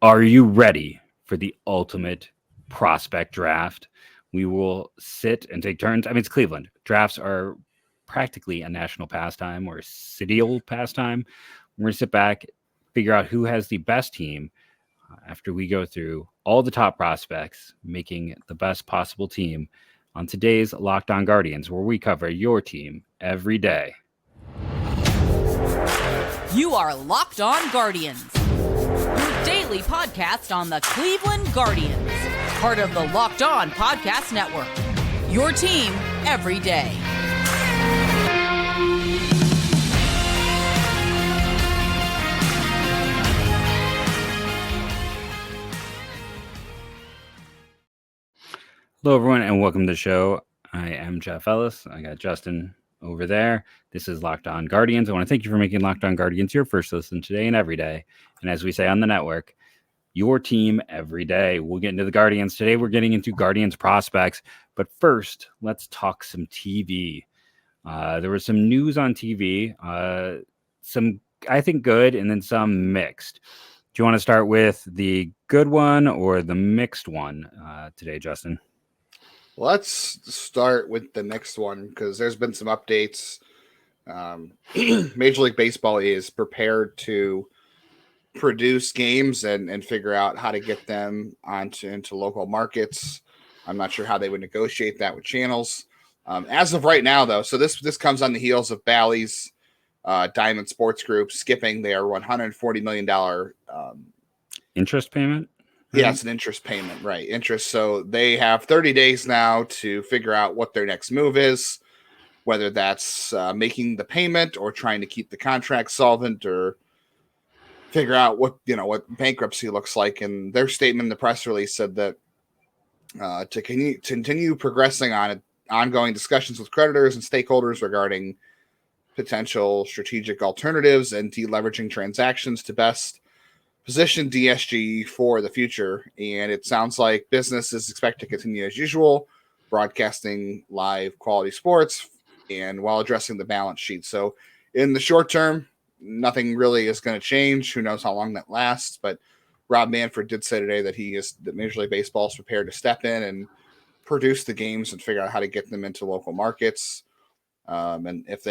Are you ready for the ultimate prospect draft? We will sit and take turns. I mean, it's Cleveland. Drafts are practically a national pastime or a city-old pastime. We're going to sit back, figure out who has the best team after we go through all the top prospects, making the best possible team on today's Locked On Guardians, where we cover your team every day. You are Locked On Guardians, your daily podcast on the Cleveland Guardians, part of the Locked On Podcast Network, your team every day. Hello, everyone, and welcome to the show. I am Jeff Ellis. I got Justin over there. This is Locked On Guardians. I want to thank you for making Locked On Guardians your first listen today and every day. And as we say on the network, your team every day. We'll get into the Guardians. Today we're getting into Guardians prospects. But first, let's talk some TV. There was some news on TV, some, I think, good, and then some mixed. Do you want to start with the good one or the mixed one today, Justin? Let's start with the next one because there's been some updates. Major League Baseball is prepared to produce games and figure out how to get them into local markets. I'm not sure how they would negotiate that with channels. As of right now, though, so this comes on the heels of Bally's Diamond Sports Group skipping their $140 million interest payment. Yeah, it's an interest payment, right? Interest. So they have 30 days now to figure out what their next move is, whether that's making the payment or trying to keep the contract solvent or figure out what bankruptcy looks like. And their statement in the press release said that to continue progressing on ongoing discussions with creditors and stakeholders regarding potential strategic alternatives and deleveraging transactions to best position DSG for the future. And it sounds like business is expected to continue as usual, broadcasting live quality sports and while addressing the balance sheet. So in the short term, nothing really is going to change. Who knows how long that lasts, but Rob Manfred did say today that Major League Baseball is prepared to step in and produce the games and figure out how to get them into local markets. And if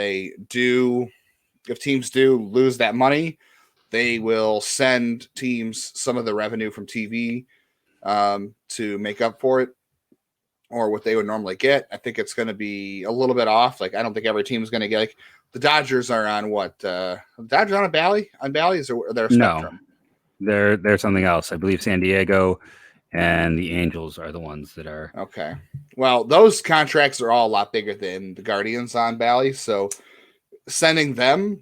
teams do lose that money, they will send teams some of the revenue from TV to make up for it, or what they would normally get. I think it's going to be a little bit off. Like, I don't think every team is going to get, like, the Dodgers are on what? The Dodgers on Bally? On Bally's, or they're Spectrum? No, they're something else. I believe San Diego and the Angels are the ones that are. Okay. Well, those contracts are all a lot bigger than the Guardians on Bally, so sending them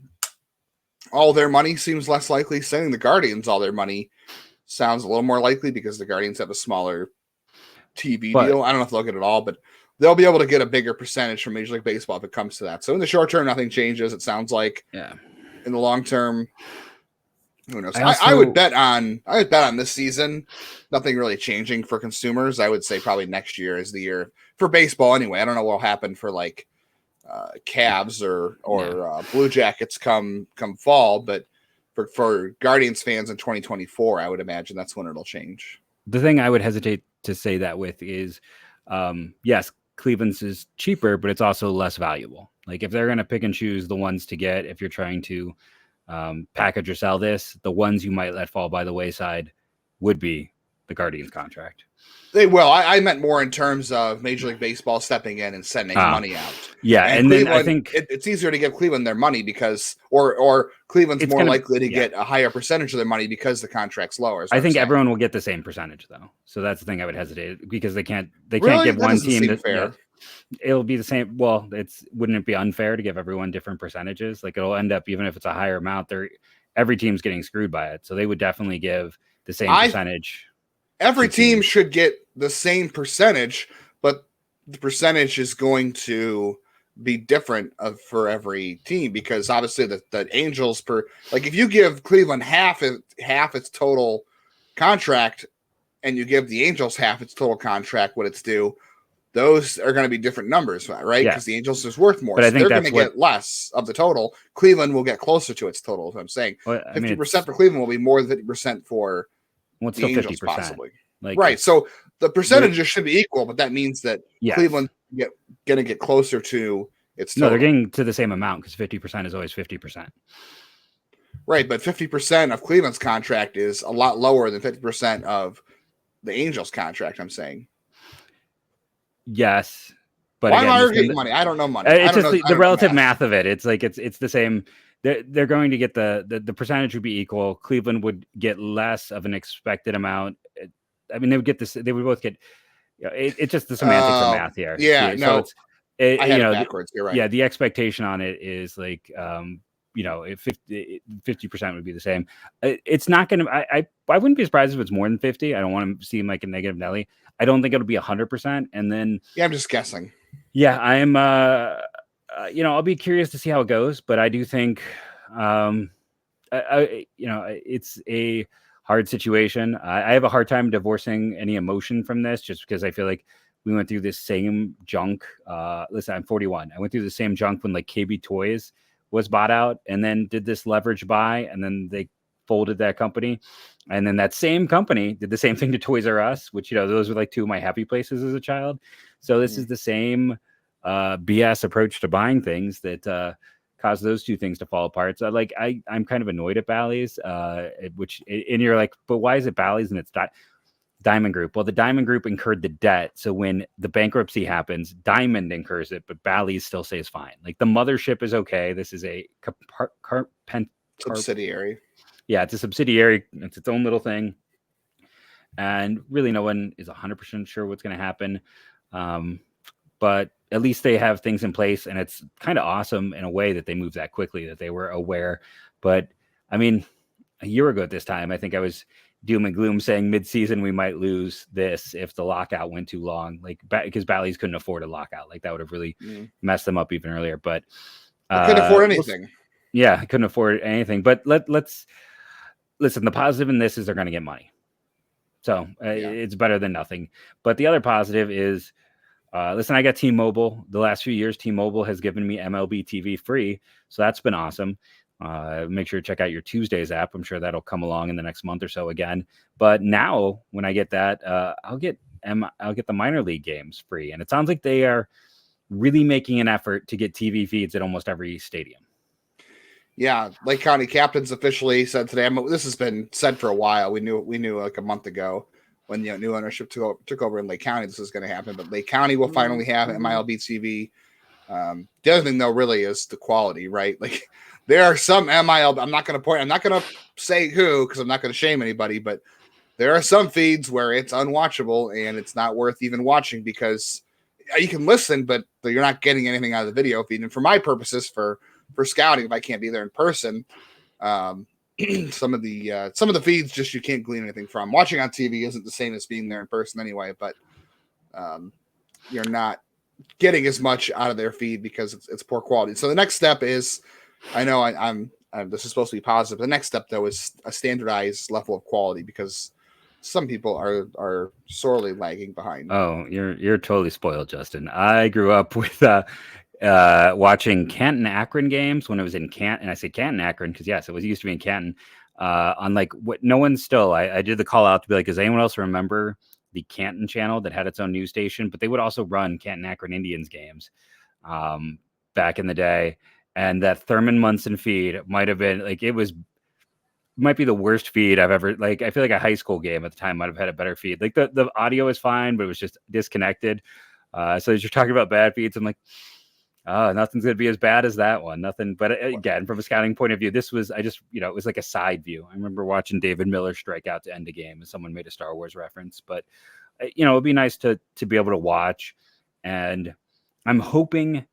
all their money seems less likely. Sending the Guardians all their money sounds a little more likely because the Guardians have a smaller TV deal. I don't know if they'll get it all, but they'll be able to get a bigger percentage from Major League Baseball if it comes to that. So in the short term, nothing changes. It sounds like. Yeah. In the long term, who knows? I would bet on this season, nothing really changing for consumers. I would say probably next year is the year for baseball anyway. I don't know what will happen for like Cavs or Blue Jackets come fall, but for Guardians fans in 2024, I would imagine that's when it'll change. The thing I would hesitate to say that with is, yes, Cleveland's is cheaper, but it's also less valuable. Like, if they're going to pick and choose the ones to get, if you're trying to package or sell this, the ones you might let fall by the wayside would be the Guardians contract. They will. I meant more in terms of Major League Baseball stepping in and sending money out. Yeah, and then I think it's easier to give Cleveland their money because, or Cleveland's more likely to get a higher percentage of their money because the contract's lower. I think everyone will get the same percentage, though. So that's the thing I would hesitate, because they can't give one team that fair. It'll be the same. Well, wouldn't it be unfair to give everyone different percentages? Like, it'll end up, even if it's a higher amount, every team's getting screwed by it. So they would definitely give the same percentage. Every team should get the same percentage, but the percentage is going to be different for every team, because obviously the Angels if you give Cleveland half its total contract and you give the Angels half its total contract, what it's due, those are going to be different numbers, right? Because the Angels is worth more. But I think they're going to get less of the total. Cleveland will get closer to its total, is what I'm saying. 50% for Cleveland will be more than 50% for Well, it's the still Angels 50%. possibly. Like, Right. So the percentages should be equal, but that means that yes. Cleveland's going to get closer to its total. No, they're getting to the same amount because 50% is always 50%. Right, but 50% of Cleveland's contract is a lot lower than 50% of the Angels' contract, I'm saying. Yes. But why again, am I arguing money? I don't know money. It's I just don't the know relative math of it. It's like it's the same. They're going to get the percentage would be equal. Cleveland would get less of an expected amount. I mean, they would get this. They would both get. It's just the semantics of math here. Yeah, so it's I had it backwards. You're right. Yeah, the expectation on it is like if 50% would be the same. It's not going to. I wouldn't be surprised if it's more than 50. I don't want to seem like a negative Nelly. I don't think it'll be 100%. And then I'm just guessing. Yeah, I'm. I'll be curious to see how it goes, but I do think, it's a hard situation. I have a hard time divorcing any emotion from this, just because I feel like we went through this same junk. Listen, I'm 41. I went through the same junk when like KB Toys was bought out, and then did this leverage buy, and then they folded that company, and then that same company did the same thing to Toys R Us, which those were like two of my happy places as a child. So this is the same BS approach to buying things that caused those two things to fall apart. So I'm kind of annoyed at Bally's, and you're like, but why is it Bally's and it's Diamond Group? Well, the Diamond Group incurred the debt, so when the bankruptcy happens, Diamond incurs it, but Bally's still stays fine. Like the mothership is okay. This is a subsidiary. Yeah, it's a subsidiary. It's its own little thing, and really, no one is 100% sure what's going to happen. But at least they have things in place, and it's kind of awesome in a way that they moved that quickly, that they were aware. But I mean, a year ago at this time, I think I was doom and gloom saying mid-season we might lose this if the lockout went too long, like because Bally's couldn't afford a lockout. Like that would have really messed them up even earlier. But I couldn't afford anything. I couldn't afford anything. But let's listen. The positive in this is they're going to get money, so it's better than nothing. But the other positive is, listen, I got T-Mobile. The last few years, T-Mobile has given me MLB TV free, so that's been awesome. Make sure to check out your Tuesdays app. I'm sure that'll come along in the next month or so again. But now, when I get that, I'll get the minor league games free, and it sounds like they are really making an effort to get TV feeds at almost every stadium. Yeah, Lake County Captains officially said today. This has been said for a while. We knew like a month ago when new ownership took over in Lake County, this is going to happen. But Lake County will finally have MLB TV. The other thing, though, really is the quality, right? Like there are some MLB. I'm not going to say who because I'm not going to shame anybody, but there are some feeds where it's unwatchable and it's not worth even watching because you can listen, but you're not getting anything out of the video feed. And for my purposes, for scouting, if I can't be there in person, some of the feeds just you can't glean anything from. Watching on TV isn't the same as being there in person anyway, but you're not getting as much out of their feed because it's poor quality. So the next step is, I know I'm this is supposed to be positive. The next step though is a standardized level of quality because some people are sorely lagging behind. Oh, you're totally spoiled, Justin. I grew up with watching Canton Akron games when it was in Canton, and I say Canton Akron because yes, it used to be in Canton. On like what no one's still. I did the call out to be like, does anyone else remember the Canton channel that had its own news station? But they would also run Canton Akron Indians games back in the day, and that Thurman Munson feed might have been like might be the worst feed I've ever like. I feel like a high school game at the time might have had a better feed. Like the audio is fine, but it was just disconnected. So as you're talking about bad feeds, I'm like, oh, nothing's going to be as bad as that one. Nothing. But again, from a scouting point of view, this was, it was like a side view. I remember watching David Miller strike out to end a game and someone made a Star Wars reference, but it'd be nice to be able to watch. And I'm hoping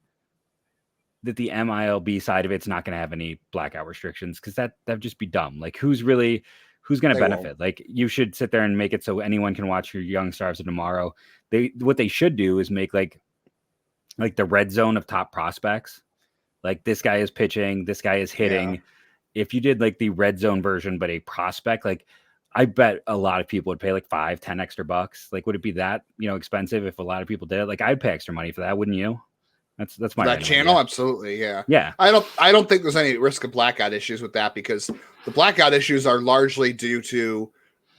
that the MILB side of it's not going to have any blackout restrictions because that'd just be dumb. Like who's going to benefit? Won't. Like you should sit there and make it so anyone can watch your young stars of tomorrow. What they should do is make like the red zone of top prospects. Like this guy is pitching, this guy is hitting. Yeah. If you did like the red zone version, but a prospect, like I bet a lot of people would pay like $5-10 extra bucks. Like, would it be that, expensive if a lot of people did it? Like I'd pay extra money for that. Wouldn't you? That's my that channel. Idea. Absolutely. Yeah. Yeah. I don't think there's any risk of blackout issues with that because the blackout issues are largely due to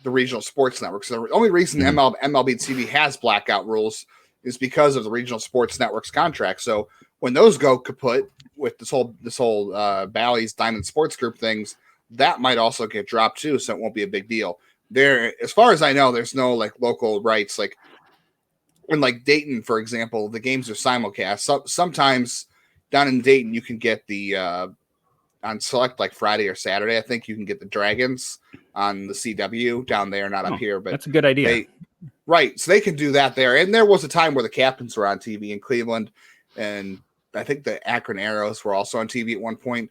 the regional sports networks. The only reason MLB TV has blackout rules is because of the regional sports networks contract. So when those go kaput with this whole Bally's Diamond Sports Group things, that might also get dropped too. So it won't be a big deal. There, as far as I know, there's no like local rights. Like in like Dayton, for example, the games are simulcast. So, sometimes down in Dayton, you can get the on select like Friday or Saturday. I think you can get the Dragons on the CW down there, not up here. But that's a good idea. Right. So they can do that there. And there was a time where the Captains were on TV in Cleveland. And I think the Akron Arrows were also on TV at one point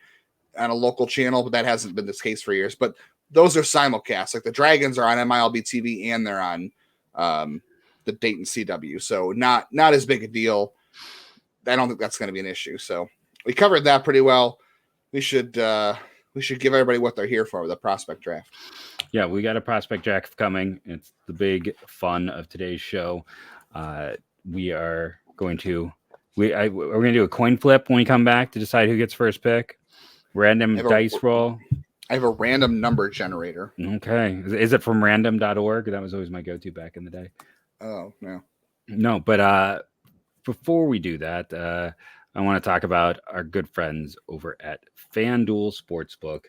on a local channel, but that hasn't been this case for years. But those are simulcasts. Like the Dragons are on MILB TV and they're on the Dayton CW. So not as big a deal. I don't think that's going to be an issue. So we covered that pretty well. We should give everybody what they're here for, the prospect draft. Yeah, we got a prospect draft coming. It's the big fun of today's show. We are going to we're going to do a coin flip when we come back to decide who gets first pick. Random dice roll. I have a random number generator. Okay. Is it from random.org? That was always my go-to back in the day. Oh, no. No, but before we do that, I want to talk about our good friends over at FanDuel Sportsbook.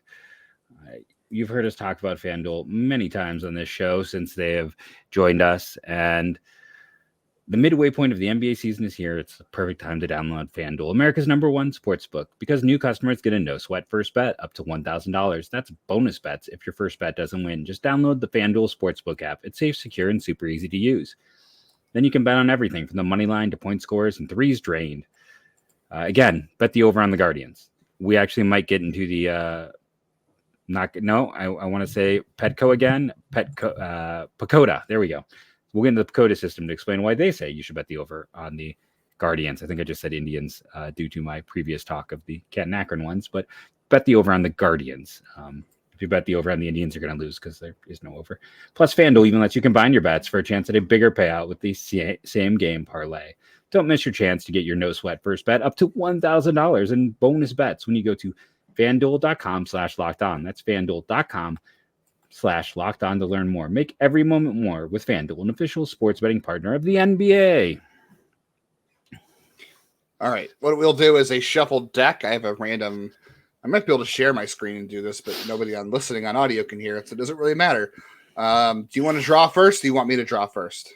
You've heard us talk about FanDuel many times on this show since they have joined us. And the midway point of the NBA season is here. It's the perfect time to download FanDuel, America's #1 sportsbook, because new customers get a no-sweat first bet up to $1,000. That's bonus bets if your first bet doesn't win. Just download the FanDuel Sportsbook app. It's safe, secure, and super easy to use. Then you can bet on everything from the money line to point scores and threes drained. Again, bet the over on the Guardians. We actually might get into the I want to say Petco again. PECOTA. There we go. We'll get into the PECOTA system to explain why they say you should bet the over on the Guardians. I think I just said Indians due to my previous talk of the Cat and Akron ones, but bet the over on the Guardians. If you bet the over on the Indians, you're going to lose because there is no over. Plus, FanDuel even lets you combine your bets for a chance at a bigger payout with the same game parlay. Don't miss your chance to get your no-sweat first bet up to $1,000 in bonus bets when you go to FanDuel.com/lockedon. That's FanDuel.com/lockedon to learn more. Make every moment more with FanDuel, an official sports betting partner of the NBA. All right. What we'll do is a shuffled deck. I have a random. I might be able to share my screen and do this, but nobody listening on audio can hear it, so it doesn't really matter. Do you want to draw first? Do you want me to draw first?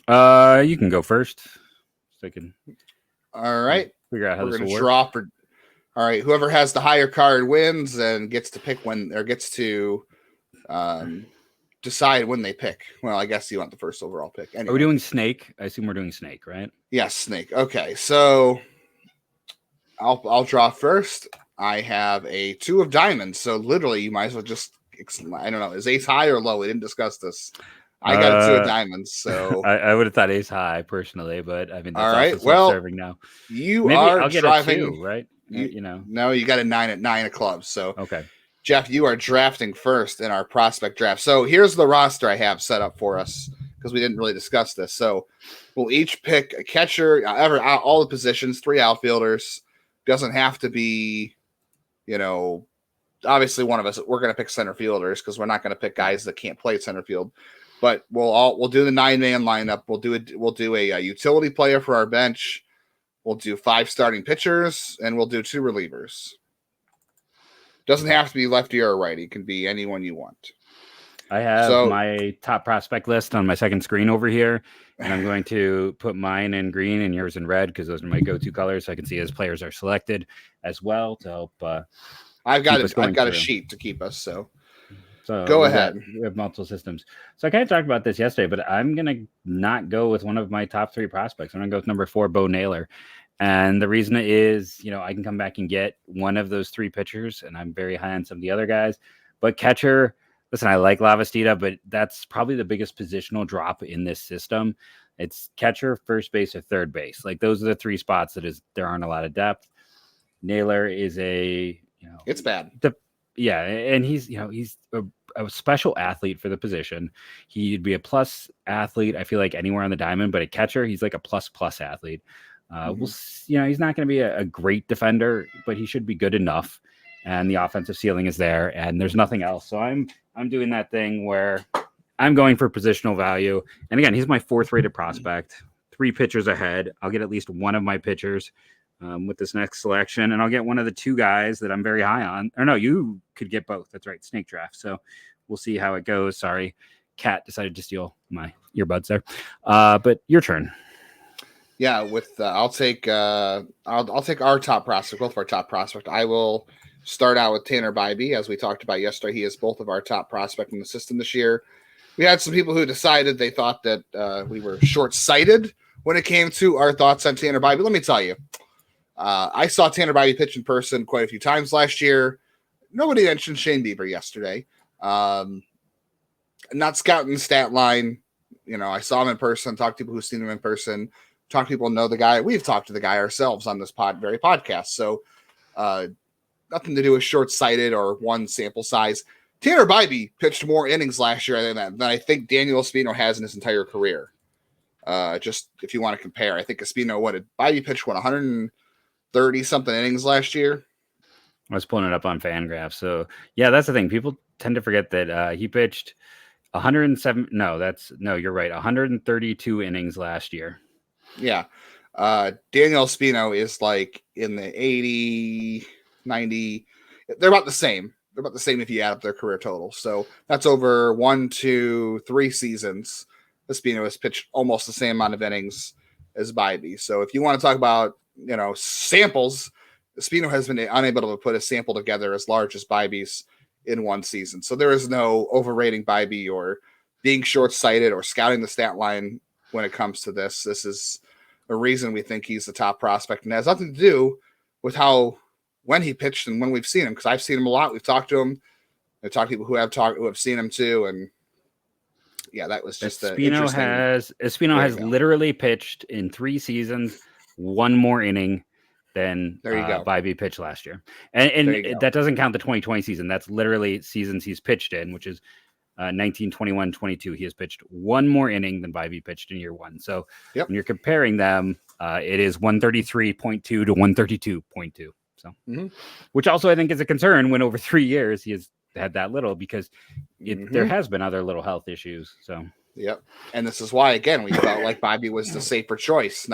You can go first. So I can. All right. Figure out how this will work. Draw for. All right. Whoever has the higher card wins and gets to pick when, or gets to decide when they pick. Well, I guess you want the first overall pick. Anyway. Are we doing snake? I assume we're doing snake, right? Yes, snake. Okay, so I'll draw first. I have a 2 of diamonds, so literally you might as well just. I don't know. Is ace high or low? We didn't discuss this. I got a 2 of diamonds, so I would have thought ace high personally, but I mean, that's all right. Also well, serving now. You are I'll get driving, a 2, right? You know, no, you got a 9 at 9 of clubs. So okay, Jeff, you are drafting first in our prospect draft. So here's the roster I have set up for us because we didn't really discuss this. So we'll each pick a catcher, all the positions, 3 outfielders. Doesn't have to be, obviously one of us. We're going to pick center fielders because we're not going to pick guys that can't play center field. But we'll do the 9-man lineup. We'll do a utility player for our bench. We'll do 5 starting pitchers, and we'll do 2 relievers. Doesn't have to be lefty or righty. It can be anyone you want. I have my top prospect list on my second screen over here, and I'm going to put mine in green and yours in red because those are my go-to colors, so I can see as players are selected as well to help. I've got a sheet to keep us. So go ahead. We have multiple systems. So I kind of talked about this yesterday, but I'm going to not go with one of my top 3 prospects. I'm going to go with number 4, Bo Naylor. And the reason is, I can come back and get one of those 3 pitchers, and I'm very high on some of the other guys. But catcher, listen, I like Lavastida, but that's probably the biggest positional drop in this system. It's catcher, first base, or third base. Like those are the 3 spots there aren't a lot of depth. Naylor is it's bad. Yeah, and he's a special athlete for the position. He'd be a plus athlete, I feel like, anywhere on the diamond, but a catcher, he's like a plus athlete. He's not going to be a great defender, but he should be good enough. and the offensive ceiling is there, and there's nothing else. So I'm doing that thing where I'm going for positional value. And again, he's my 4th rated prospect, 3 pitchers ahead. I'll get at least one of my pitchers with this next selection, and I'll get one of the 2 guys that I'm very high on. Or no, you could get both. That's right, snake draft. So we'll see how it goes. Sorry, Cat decided to steal my earbuds there. But your turn. Yeah, with I'll take our top prospect, both of our top prospect. I will start out with Tanner Bybee, as we talked about yesterday. He is both of our top prospect in the system this year. We had some people who decided they thought that we were short-sighted when it came to our thoughts on Tanner Bybee. Let me tell you, I saw Tanner Bybee pitch in person quite a few times last year. Nobody mentioned Shane Bieber yesterday. Not scouting the stat line. You know, I saw him in person, talked to people who've seen him in person, talked to people who know the guy. We've talked to the guy ourselves on this very podcast. So nothing to do with short-sighted or one sample size. Tanner Bybee pitched more innings last year than I think Daniel Espino has in his entire career. Just if you want to compare, I think Espino, Bybee pitched 130-something innings last year? I was pulling it up on FanGraphs. So, yeah, that's the thing. People tend to forget that he pitched 107. No, you're right. 132 innings last year. Yeah. Daniel Espino is like in the 80, 90. They're about the same. They're about the same if you add up their career total. So that's over 1, 2, 3 seasons. Espino has pitched almost the same amount of innings as Bybee. So if you want to talk about, samples, Espino has been unable to put a sample together as large as Bybee's in one season. So there is no overrating Bybee or being short-sighted or scouting the stat line when it comes to this. This is a reason we think he's the top prospect, and it has nothing to do with when he pitched and when we've seen him, because I've seen him a lot. We've talked to him. I've talked to people who have seen him too, and yeah, that was just Espino has literally pitched in 3 seasons, 1 more inning than Bybee pitched last year, and that doesn't count the 2020 season. That's literally seasons he's pitched in, which is 19, 21, 22. He has pitched 1 more inning than Bybee pitched in year 1. So when you're comparing them, it is 133.2 to 132.2. So, which also I think is a concern when over 3 years he has had that little, because there has been other little health issues. So, and this is why, again, we felt like Bybee was the safer choice.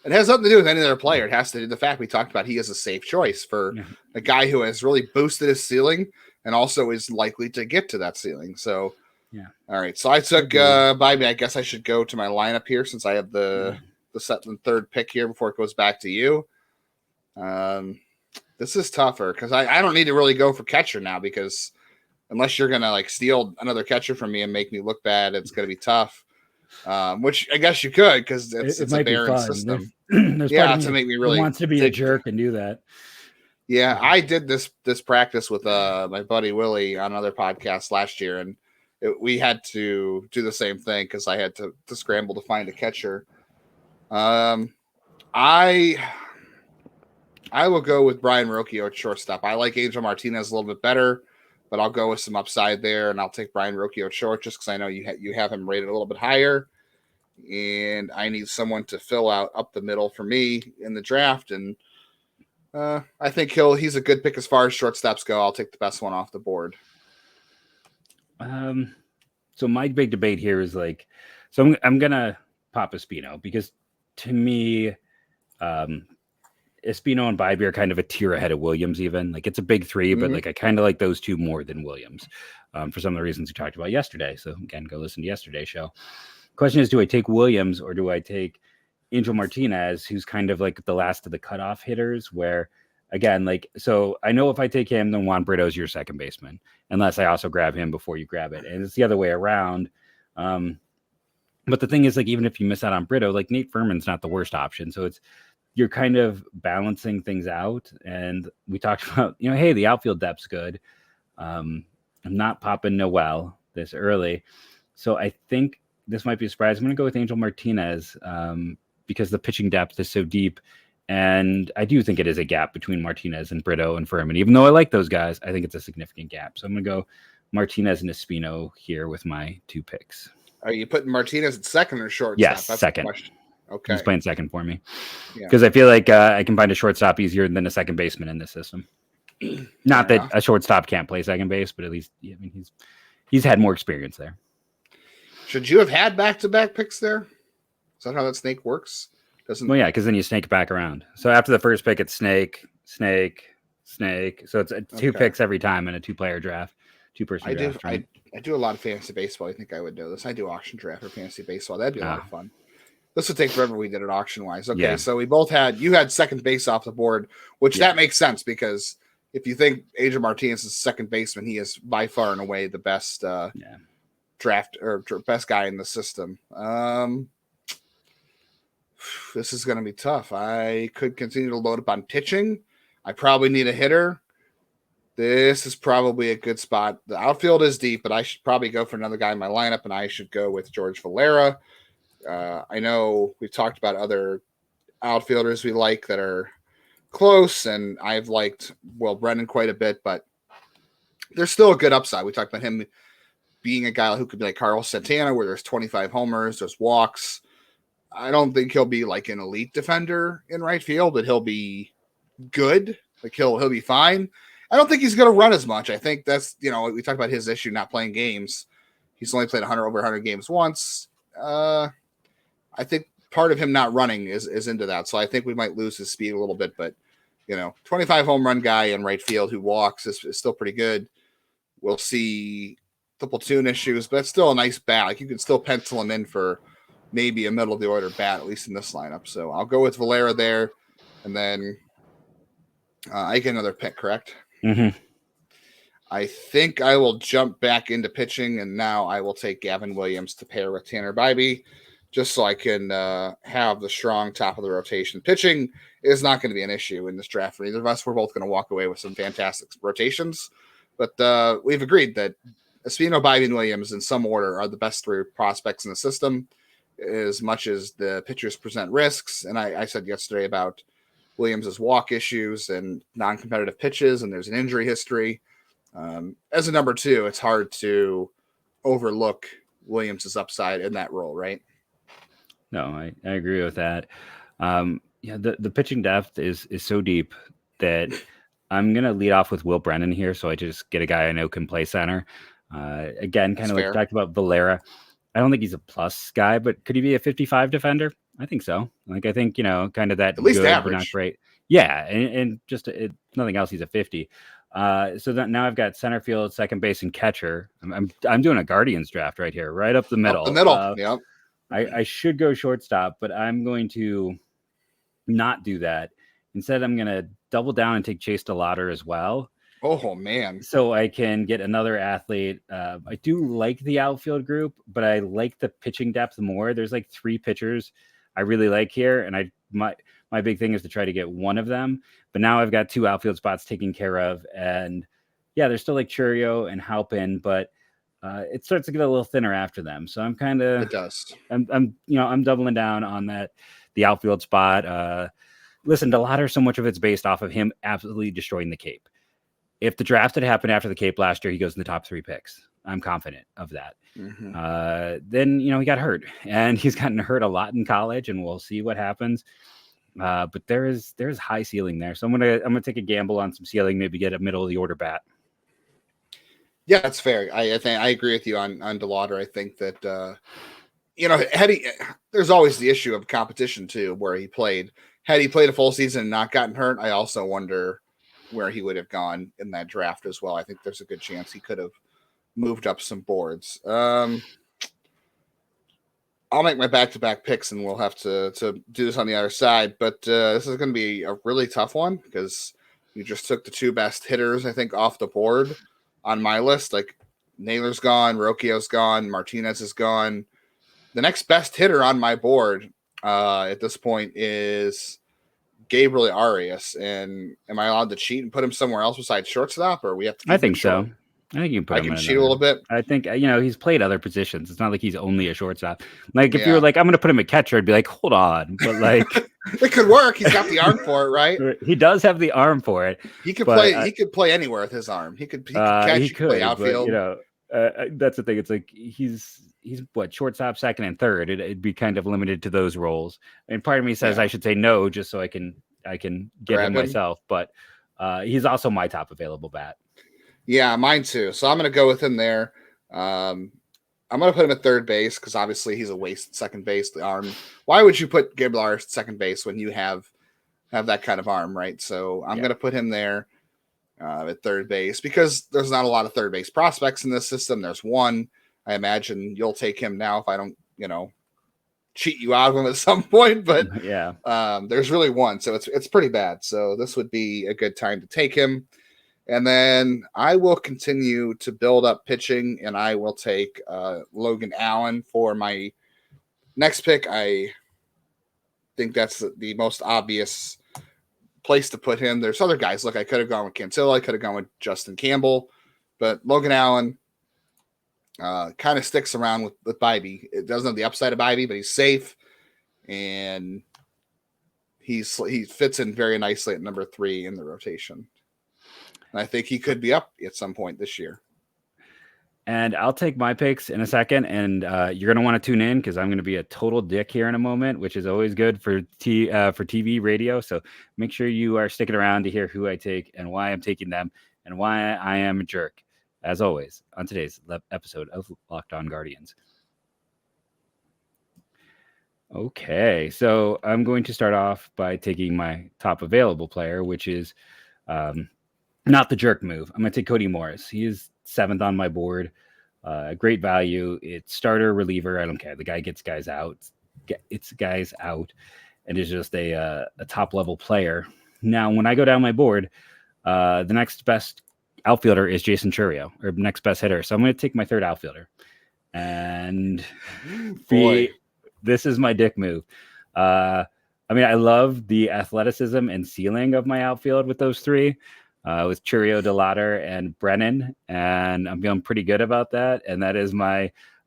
It has nothing to do with any other player. It has to do with the fact we talked about he is a safe choice for a guy who has really boosted his ceiling and also is likely to get to that ceiling. So, all right. So I took Bybee. I guess I should go to my lineup here since I have the second and third pick here before it goes back to you. This is tougher because I don't need to really go for catcher now, because unless you're going to steal another catcher from me and make me look bad, it's going to be tough. Which I guess you could, because it's a barren system. There's to make me really wants to be a jerk and do that. Yeah, I did this practice with my buddy Willie on another podcast last year, and we had to do the same thing because I had to scramble to find a catcher. I will go with Brian Rocchio at shortstop. I like Angel Martinez a little bit better, but I'll go with some upside there, and I'll take Brian Rocchio at short just because I know you have him rated a little bit higher, and I need someone to fill out up the middle for me in the draft, and I think he's a good pick as far as shortstops go. I'll take the best one off the board. So my big debate here is I'm gonna pop Espino, because to me, Espino and Bybee are kind of a tier ahead of Williams. Even it's a big 3, but I kind of like those 2 more than Williams for some of the reasons we talked about yesterday. So again, go listen to yesterday's show. Question is, do I take Williams or do I take Angel Martinez, who's kind of the last of the cutoff hitters, where again, so I know if I take him, then Juan Brito's your second baseman, unless I also grab him before you grab it. And it's the other way around. But the thing is, even if you miss out on Brito, Nate Furman's not the worst option. So you're kind of balancing things out. And we talked about, hey, the outfield depth's good. I'm not popping Noel this early. So I think this might be a surprise. I'm going to go with Angel Martinez because the pitching depth is so deep. And I do think it is a gap between Martinez and Brito and Furman. Even though I like those guys, I think it's a significant gap. So I'm going to go Martinez and Espino here with my 2 picks. Are you putting Martinez at second or shortstop? Yes, that's second. Okay. He's playing second for me because I feel like I can find a shortstop easier than a second baseman in this system. Not that enough. a shortstop can't play second base, but at least he's had more experience there. Should you have had back-to-back picks there? Is that how that snake works? Well, yeah, because then you snake back around. So after the first pick, it's snake. So it's two picks every time in a 2-player draft, 2-person draft. Right? I do a lot of fantasy baseball. I think I would know this. I do auction draft for fantasy baseball. That'd be a lot of fun. This would take forever. We did it auction-wise. Okay, so we both you had second base off the board, which that makes sense because if you think Adrian Martinez is second baseman, he is by far and away the best draft or best guy in the system. This is going to be tough. I could continue to load up on pitching. I probably need a hitter. This is probably a good spot. The outfield is deep, but I should probably go for another guy in my lineup, and I should go with George Valera. I know we've talked about other outfielders we like that are close, and I've liked Will Brennan quite a bit, but there's still a good upside. We talked about him being a guy who could be like Carlos Santana, where there's 25 homers, there's walks. I don't think he'll be like an elite defender in right field, but he'll be good. Like he'll be fine. I don't think he's going to run as much. I think that's, we talked about his issue not playing games. He's only played over 100 games once. I think part of him not running is into that. So I think we might lose his speed a little bit, but 25 home run guy in right field who walks is still pretty good. We'll see the platoon issues, but it's still a nice bat. Like you can still pencil him in for maybe a middle of the order bat, at least in this lineup. So I'll go with Valera there. And then I get another pick, correct? Mm-hmm. I think I will jump back into pitching, and now I will take Gavin Williams to pair with Tanner Bybee, just so I can have the strong top of the rotation. Pitching is not going to be an issue in this draft for either of us. We're both going to walk away with some fantastic rotations. But we've agreed that Espino, Bybee, and Williams in some order are the best 3 prospects in the system, as much as the pitchers present risks. And I said yesterday about Williams' walk issues and non-competitive pitches, and there's an injury history. As a number 2, it's hard to overlook Williams' upside in that role, right? No, I agree with that. The pitching depth is so deep that I'm going to lead off with Will Brennan here. So I just get a guy I know can play center. Again, kind of like we talked about Valera. I don't think he's a plus guy, but could he be a 55 defender? I think so. Like, I think, kind of that at least good, average. but not great. Yeah. And just nothing else. He's a 50. So that now I've got center field, second base, and catcher. I'm doing a Guardians draft right here, right up the middle. Yep. I should go shortstop, but I'm going to not do that. Instead, I'm going to double down and take Chase DeLauder as well. Oh, man. So I can get another athlete. I do like the outfield group, but I like the pitching depth more. There's like 3 pitchers I really like here, and my big thing is to try to get one of them. But now I've got 2 outfield spots taken care of, and yeah, there's still like Churio and Halpin, but it starts to get a little thinner after them. So I'm kind of, it does. I'm doubling down on the outfield spot. Listen, DeLauder, so much of it's based off of him absolutely destroying the Cape. If the draft had happened after the Cape last year, he goes in the top 3 picks. I'm confident of that. Mm-hmm. Then, he got hurt, and he's gotten hurt a lot in college, and we'll see what happens. But there's high ceiling there. So I'm gonna take a gamble on some ceiling, maybe get a middle of the order bat. Yeah, that's fair. I think I agree with you on DeLauder. I think that there's always the issue of competition too, where he played. Had he played a full season and not gotten hurt, I also wonder where he would have gone in that draft as well. I think there's a good chance he could have moved up some boards. I'll make my back-to-back picks, and we'll have to do this on the other side. But this is going to be a really tough one because you just took the 2 best hitters, I think, off the board on my list. Like, Naylor's gone, Rocchio's gone, Martinez is gone. The next best hitter on my board at this point is Gabriel Arias. And am I allowed to cheat and put him somewhere else besides shortstop, or we have to? I think so. I think you can put him in cheat a little bit. I think, he's played other positions. It's not like he's only a shortstop. Like, if you were like, I'm going to put him at catcher, I'd be like, hold on. But, like... it could work. He's got the arm for it, right? He does have the arm for it. He could play. He could play anywhere with his arm. He could catch. He could play outfield. But, that's the thing. It's like he's what, shortstop, second, and third. It'd be kind of limited to those roles. And part of me says I should say no, just so I can get him myself. But He's also my top available bat. Yeah, mine too. So I'm going to go with him there. I'm going to put him at third base because obviously he's a waste at second base. The arm. Why would you put Giblar at second base when you have that kind of arm, right? So I'm going to put him there at third base because there's not a lot of third base prospects in this system. There's one. I imagine you'll take him now if I don't, cheat you out of him at some point. But there's really one, so it's pretty bad. So this would be a good time to take him. And then I will continue to build up pitching, and I will take Logan Allen for my next pick. I think that's the most obvious place to put him. There's other guys. Look, I could have gone with Cantillo. I could have gone with Justin Campbell. But Logan Allen kind of sticks around with Bybee. It doesn't have the upside of Bybee, but he's safe. And he fits in very nicely at number 3 in the rotation. And I think he could be up at some point this year. And I'll take my picks in a second, and you're going to want to tune in because I'm going to be a total dick here in a moment, which is always good for TV, radio. So make sure you are sticking around to hear who I take and why I'm taking them and why I am a jerk, as always, on today's episode of Locked On Guardians. Okay, so I'm going to start off by taking my top available player, which is not the jerk move. I'm going to take Cody Morris. He is 7th on my board. Great value. It's starter, reliever. I don't care. The guy gets guys out. It's guys out. And is just a top level player. Now, when I go down my board, the next best outfielder is Jason Chourio, or next best hitter. So I'm going to take my third outfielder. And this is my dick move. I I love the athleticism and ceiling of my outfield with those 3. With Chourio, DeLauder, and Brennan, and I'm feeling pretty good about that. And that is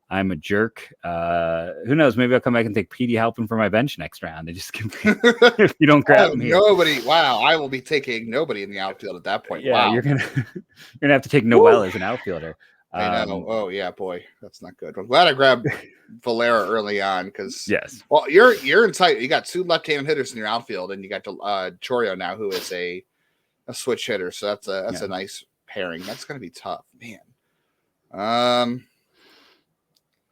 I'm a jerk. Who knows? Maybe I'll come back and take Petey Halpin for my bench next round. They just if you don't grab me. Nobody. Wow, I will be taking nobody in the outfield at that point. Yeah, wow, you're gonna have to take Noel as an outfielder. I know. Oh yeah, boy, that's not good. I'm glad I grabbed Valera early on because Well, you're in tight. You got 2 left-handed hitters in your outfield, and you got Chourio now, who is a switch hitter, so that's a nice pairing. That's going to be tough, man.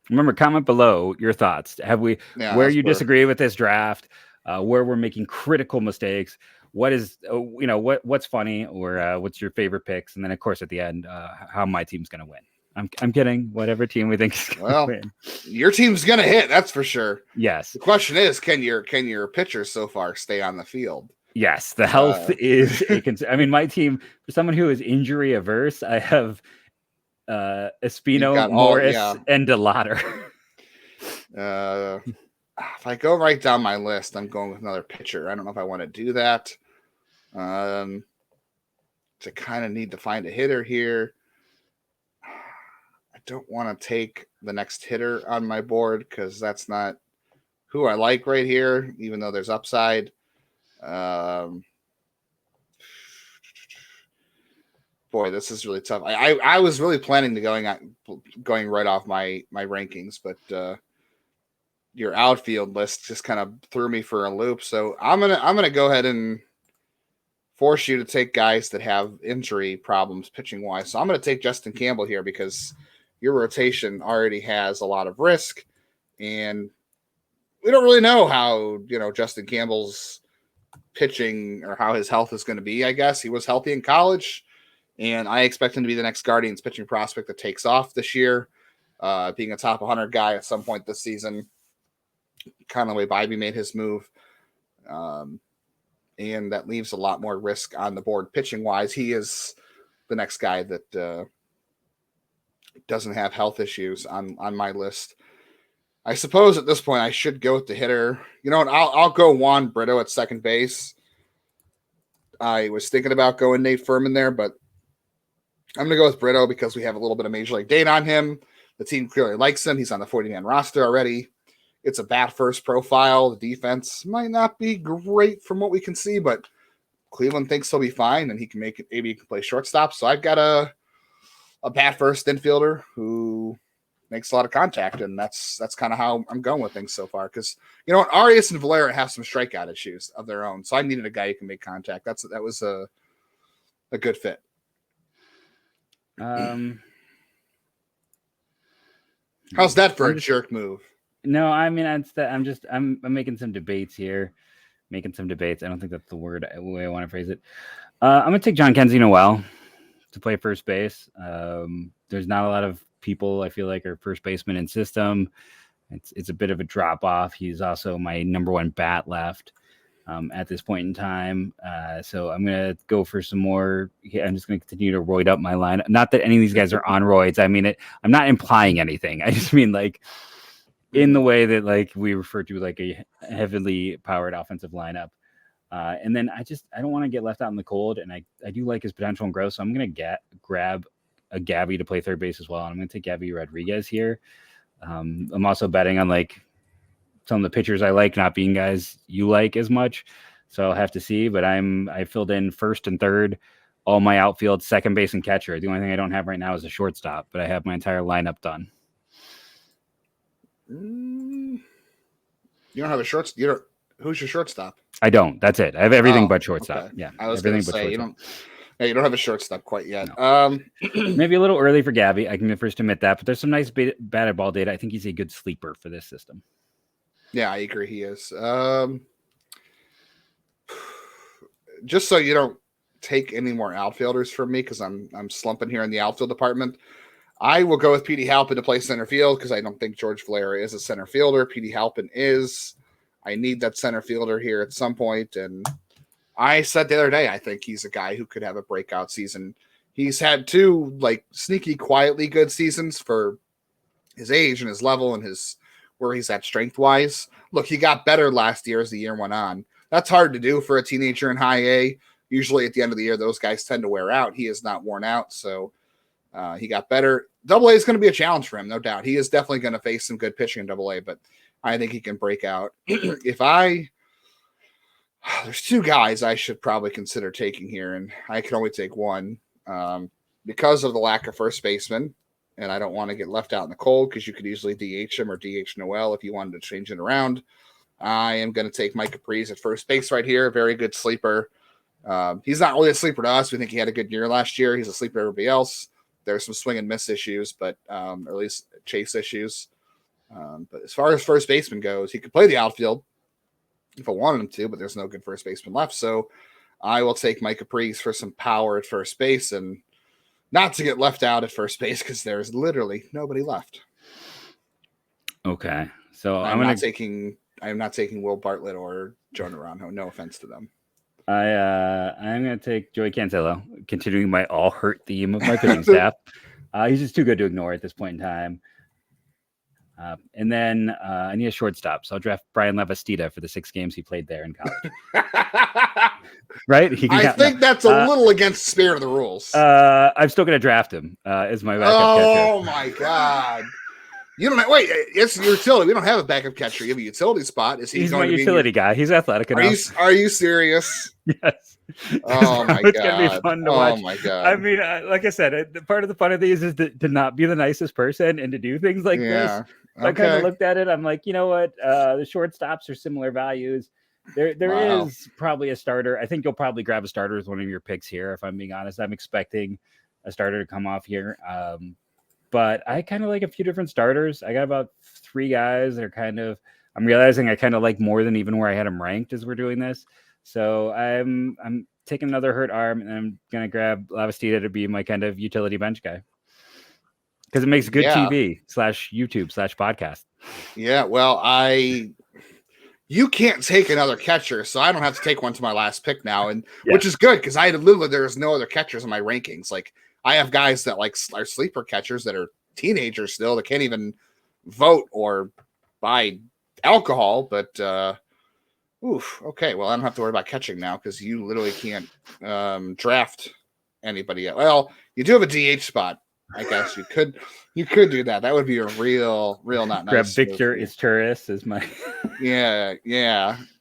Remember, comment below your thoughts. Where you disagree with this draft, where we're making critical mistakes, what is what's funny, or what's your favorite picks, and then of course at the end, how my team's going to win. I'm kidding. Whatever team we think is going to win. Your team's going to hit. That's for sure. Yes. The question is, can your pitchers so far stay on the field? Yes, the health is a concern. My team, for someone who is injury averse, I have Espino, Morris, and DeLauder. If I go right down my list, I'm going with another pitcher. I don't know if I want to do that. To kind of need to find a hitter here. I don't want to take the next hitter on my board because that's not who I like right here, even though there's upside. Boy, this is really tough. I was really planning to going right off my rankings, but your outfield list just kind of threw me for a loop. So I'm gonna go ahead and force you to take guys that have injury problems pitching wise. So I'm gonna take Justin Campbell here because your rotation already has a lot of risk, and we don't really know how Justin Campbell's pitching or how his health is going to be. I guess he was healthy in college, and I expect him to be the next Guardians pitching prospect that takes off this year, being a top 100 guy at some point this season, kind of the way Bybee made his move. And that leaves a lot more risk on the board pitching wise. He is the next guy that doesn't have health issues on my list. I suppose at this point I should go with the hitter. You know what? I'll go Juan Brito at second base. I was thinking about going Nate Furman there, but I'm going to go with Brito because we have a little bit of major league data on him. The team clearly likes him. He's on the 40-man roster already. It's a bat-first profile. The defense might not be great from what we can see, but Cleveland thinks he'll be fine, and he can make it. Maybe he can play shortstop. So I've got a bat-first infielder who makes a lot of contact, and that's kind of how I'm going with things so far. Because Arias and Valera have some strikeout issues of their own, so I needed a guy who can make contact. That was a a good fit? How's that for a jerk move? No, I mean, I'm making some debates here. Making some debates. I don't think that's the way I want to phrase it. I'm going to take John Kenzie Noel to play first base. There's not a lot of people I feel like are first baseman in system. It's a bit of a drop off. He's also my number one bat left at this point in time. So I'm going to go for some more. I'm just going to continue to roid up my line. Not that any of these guys are on roids. I mean, I'm not implying anything. I just mean like in the way that like we refer to like a heavily powered offensive lineup. And then I don't want to get left out in the cold. And I do like his potential and growth. So I'm going to grab a Gabby to play third base as well. And I'm going to take Gabby Rodriguez here. I'm also betting on like some of the pitchers I like not being guys you like as much. So I'll have to see, but I filled in first and third, all my outfield, second base and catcher. The only thing I don't have right now is a shortstop, but I have my entire lineup done. You don't have a shortstop. Who's your shortstop? I don't. That's it. I have everything but shortstop. Okay. Yeah. I was going to say, you don't have a shortstop quite yet. No. Maybe a little early for Gabby. I can first admit that, but there's some nice batted ball data. I think he's a good sleeper for this system. Yeah, I agree. He is. Just so you don't take any more outfielders from me, because I'm slumping here in the outfield department, I will go with Petey Halpin to play center field because I don't think George Valera is a center fielder. Petey Halpin is. I need that center fielder here at some point. And I said the other day, I think he's a guy who could have a breakout season. He's had two like sneaky, quietly good seasons for his age and his level and his where he's at strength wise. Look, he got better last year as the year went on. That's hard to do for a teenager in high A. Usually at the end of the year, those guys tend to wear out. He is not worn out. So he got better. Double A is going to be a challenge for him, no doubt. He is definitely going to face some good pitching in Double A, but I think he can break out. There's two guys I should probably consider taking here, and I can only take one because of the lack of first baseman, and I don't want to get left out in the cold because you could easily DH him or DH Noel if you wanted to change it around. I am going to take Mike Capriz at first base right here. Very good sleeper. He's not really a sleeper to us. We think he had a good year last year. He's a sleeper to everybody else. There's some swing and miss issues, but or at least chase issues. But as far as first baseman goes, he could play the outfield if I wanted him to, but there's no good first baseman left. So I will take Mike Capriz for some power at first base and not to get left out at first base because there's literally nobody left. Okay. So I'm not taking Will Bartlett or Joe Naranjo. No offense to them. I'm going to take Joey Cantillo, continuing my all hurt theme of my pitching staff. He's just too good to ignore at this point in time. And then I need a shortstop, so I'll draft Brian Lavastida for the 6 games he played there in college. Right? I think that's a little against the spirit of the rules. I'm still going to draft him as my backup catcher. Oh, my God. You don't wait. It's your utility. We don't have a backup catcher. You have a utility spot. He's my utility guy. He's athletic enough. Are you serious? Yes. Oh my God! It's gonna be fun to watch. Oh my God! I mean, like I said, part of the fun of these is to not be the nicest person and to do things like this. So I kind of looked at it. I'm like, you know what? The shortstops are similar values. There is probably a starter. I think you'll probably grab a starter as one of your picks here. If I'm being honest, I'm expecting a starter to come off here. But I kind of like a few different starters. I got about 3 guys that are I'm realizing I kind of like more than even where I had them ranked as we're doing this. So I'm taking another hurt arm and I'm going to grab Lavastida to be my kind of utility bench guy. Because it makes good TV / YouTube / podcast. Yeah. Well, you can't take another catcher, so I don't have to take one to my last pick now. Which is good because there's no other catchers in my rankings. Like, I have guys that are sleeper catchers that are teenagers still that can't even vote or buy alcohol. But okay. Well, I don't have to worry about catching now because you literally can't draft anybody yet. Well, you do have a DH spot. I guess you could do that. That would be a real not nice. Grab Victor Isturis as my. Yeah.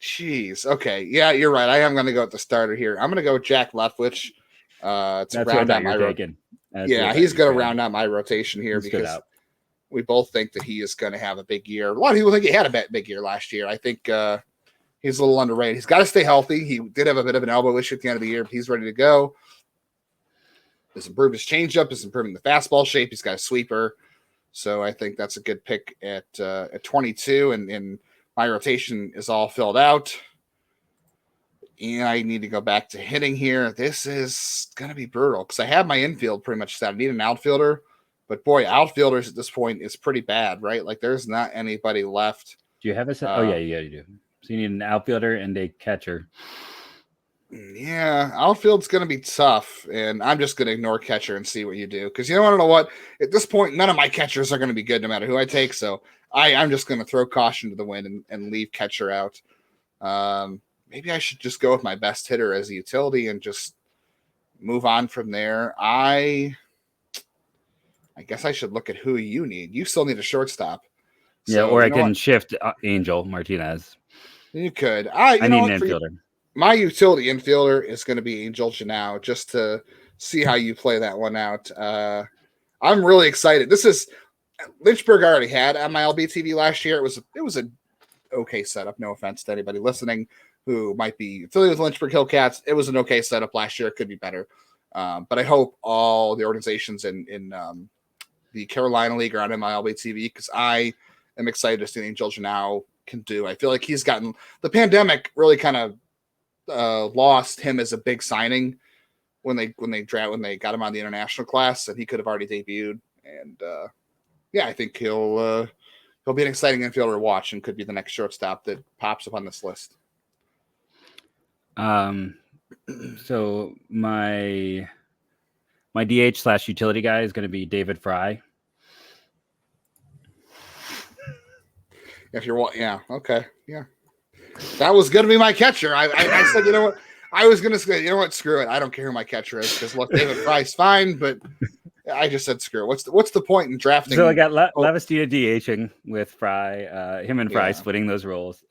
Jeez. Okay. Yeah, you're right. I am going to go with the starter here. I'm going to go with Jack Leftwich. That's round out my rotation. He's going to round out my rotation here because we both think that he is going to have a big year. A lot of people think he had a big year last year. I think he's a little underrated. He's got to stay healthy. He did have a bit of an elbow issue at the end of the year, but he's ready to go. has improved his changeup, is improving the fastball shape. He's got a sweeper. So I think that's a good pick at 22. And my rotation is all filled out. And I need to go back to hitting here. This is going to be brutal because I have my infield pretty much set. I need an outfielder. But, boy, outfielders at this point is pretty bad, right? Like, there's not anybody left. Do you have a set? You do. So you need an outfielder and a catcher. Yeah, outfield's going to be tough, and I'm just going to ignore catcher and see what you do. Because you don't want to know what? At this point, none of my catchers are going to be good no matter who I take. So I'm just going to throw caution to the wind and leave catcher out. Maybe I should just go with my best hitter as a utility and just move on from there. I guess I should look at who you need. You still need a shortstop. Yeah, or I can shift Angel Martinez. You could. I need an infielder. My utility infielder is going to be Angel Janau, just to see how you play that one out. I'm really excited. This is Lynchburg I already had on my LBTV last year. It was a okay setup. No offense to anybody listening who might be affiliated with Lynchburg Hillcats. It was an okay setup last year. It could be better. But I hope all the organizations in the Carolina League are on MLB TV because I am excited to see what Angel Janau can do. I feel like he's gotten the pandemic really kind of lost him as a big signing when they got him on the international class, and he could have already debuted. And I think he'll be an exciting infielder to watch and could be the next shortstop that pops up on this list. So my DH/utility guy is going to be David Fry. If you're, yeah, okay, yeah. That was going to be my catcher. I said, you know what? I was going to say, you know what? Screw it. I don't care who my catcher is because look, David Fry's fine, but I just said screw it. What's the point in drafting? So I got Lavastida DHing with Fry, him and Fry splitting those roles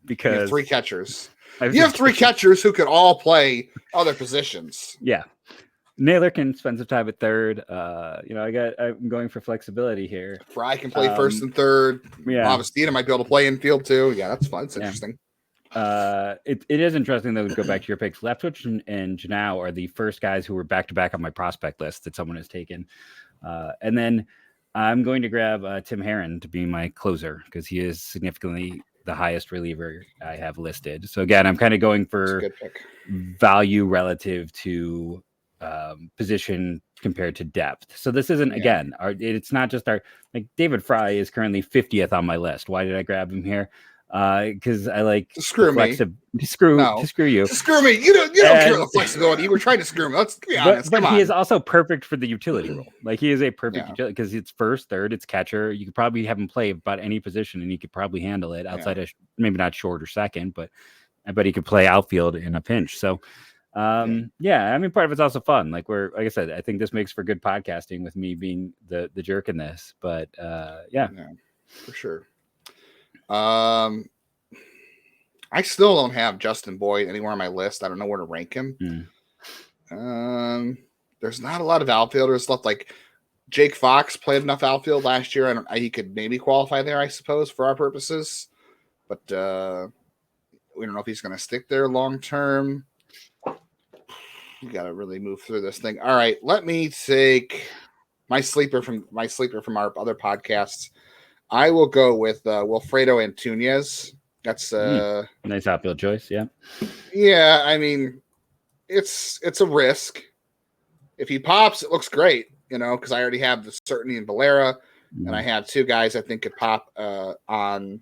because you have three catchers. You have three catchers who could all play other positions. Yeah. Naylor can spend some time at third. I'm going for flexibility here. Fry can play first and third. Yeah. Lavastida might be able to play infield too. Yeah, that's fun. It's interesting. It is interesting though to go back to your picks. Leftwich and Janau are the first guys who were back to back on my prospect list that someone has taken. And then I'm going to grab Tim Herron to be my closer because he is significantly the highest reliever I have listed. So again, I'm kind of going for value relative to position compared to depth. So this isn't it's not just David Fry is currently 50th on my list. Why did I grab him here? Because I like screw me. Screw you. Screw me. You don't care about the flexibility. You were trying to screw me. Let's be honest. But he is also perfect for the utility role. Like he is a perfect utility because it's first, third, it's catcher. You could probably have him play about any position and he could probably handle it outside of maybe not short or second, but I bet he could play outfield in a pinch. So I mean, part of it's also fun. Like I said, I think this makes for good podcasting with me being the jerk in this, but for sure. I still don't have Justin Boyd anywhere on my list. I don't know where to rank him. There's not a lot of outfielders left. Like Jake Fox played enough outfield last year. He could maybe qualify there, I suppose, for our purposes, but we don't know if he's going to stick there long term. You got to really move through this thing. All right, let me take my sleeper from our other podcasts. I will go with Wilfredo Antunez. That's nice outfield choice. Yeah. Yeah, I mean, it's a risk. If he pops, it looks great, because I already have the certainty in Valera, and I have two guys I think could pop on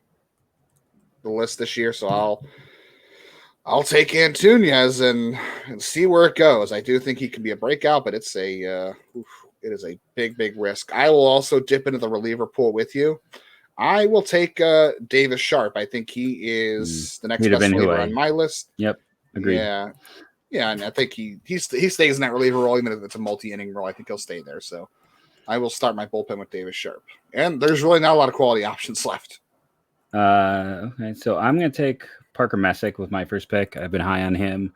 the list this year. So I'll take Antunez and see where it goes. I do think he can be a breakout, but it is a big, big risk. I will also dip into the reliever pool with you. I will take Davis Sharp. I think he is the next best reliever on my list. Yep, agreed. Yeah, and I think he stays in that reliever role, even if it's a multi-inning role. I think he'll stay there. So I will start my bullpen with Davis Sharp. And there's really not a lot of quality options left. Okay, so I'm going to take Parker Messick with my first pick. I've been high on him.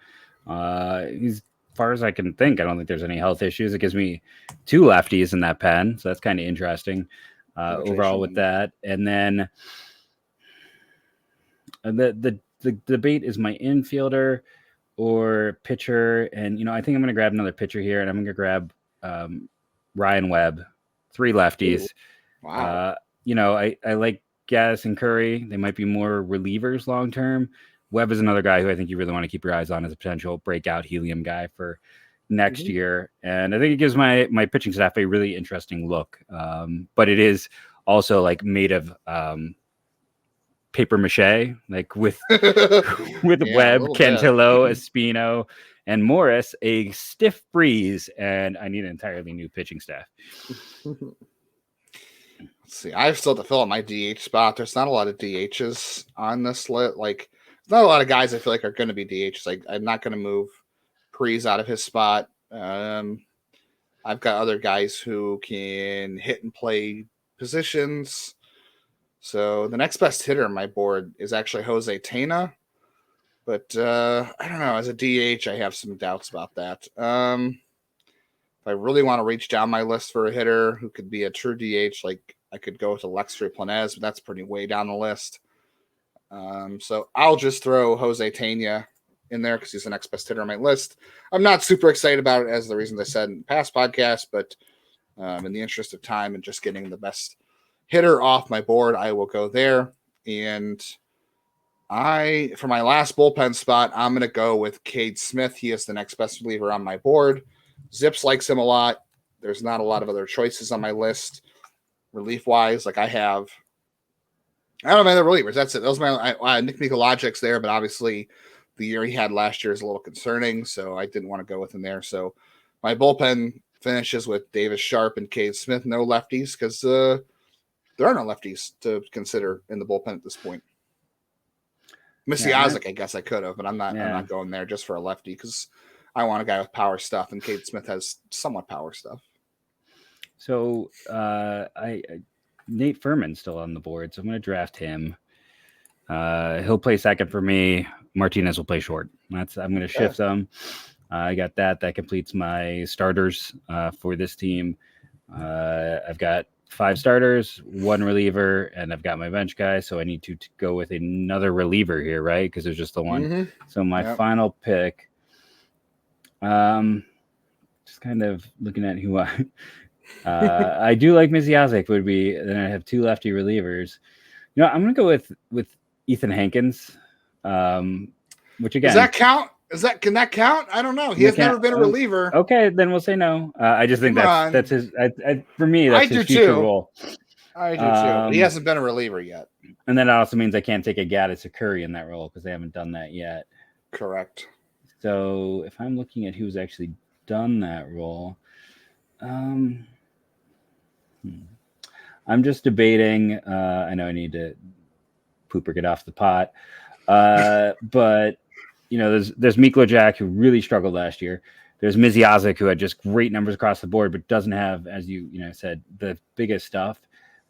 He's far as I can think, I don't think there's any health issues. It gives me two lefties in that pen, so that's kind of interesting overall with that. And then the debate is my infielder or pitcher. And, I think I'm going to grab another pitcher here, and I'm going to grab Ryan Webb, 3 lefties. Ooh, wow. I like Gehres and Curry. They might be more relievers long term. Webb is another guy who I think you really want to keep your eyes on as a potential breakout helium guy for next year. And I think it gives my pitching staff a really interesting look. But it is also like made of paper mache, like with Webb, Cantillo, Espino, and Morris, a stiff breeze, and I need an entirely new pitching staff. Let's see. I still have to fill out my DH spot. There's not a lot of DHs on this list. Like, there's not a lot of guys I feel like are going to be DHs. Like, I'm not going to move Prees out of his spot. I've got other guys who can hit and play positions. So the next best hitter on my board is actually Jose Tena. But I don't know. As a DH, I have some doubts about that. If I really want to reach down my list for a hitter who could be a true DH, like I could go with Alexandre Planez, but that's pretty way down the list. So I'll just throw Jose Tena in there because he's the next best hitter on my list. I'm not super excited about it as the reasons I said in past podcasts, but in the interest of time and just getting the best hitter off my board, I will go there. And for my last bullpen spot, I'm going to go with Cade Smith. He is the next best reliever on my board. Zips likes him a lot. There's not a lot of other choices on my list relief-wise. Like I don't know, man, the relievers. That's it. Those are my Nick Mikolajic's there, but obviously the year he had last year is a little concerning, so I didn't want to go with him there. So my bullpen finishes with Davis Sharp and Cade Smith, no lefties, because there are no lefties to consider in the bullpen at this point. Missy Isaac, I guess I could have, but I'm not going there just for a lefty because I want a guy with power stuff, and Cade Smith has somewhat power stuff. So Nate Furman's still on the board, so I'm going to draft him. He'll play second for me. Martinez will play short. I'm going to shift them. I got that. That completes my starters for this team. I've got 5 starters, 1 reliever, and I've got my bench guy. So I need to go with another reliever here, right? Because there's just the one. Mm-hmm. So my final pick. Just kind of looking at who I do like Misiazic would be. Then I have 2 lefty relievers. I'm going to go with Ethan Hankins, which again, does that count? Can that count? I don't know. He has never been a reliever. Okay, then we'll say no. I just think that's his. For me, that's his future role. I do too. He hasn't been a reliever yet. And then it also means I can't take a Gaddis or Curry in that role because they haven't done that yet. Correct. So if I'm looking at who's actually done that role, I'm just debating. I know I need to poop or get off the pot, but there's Miklo Jack who really struggled last year. There's Misiazic who had just great numbers across the board, but doesn't have, as you said, the biggest stuff.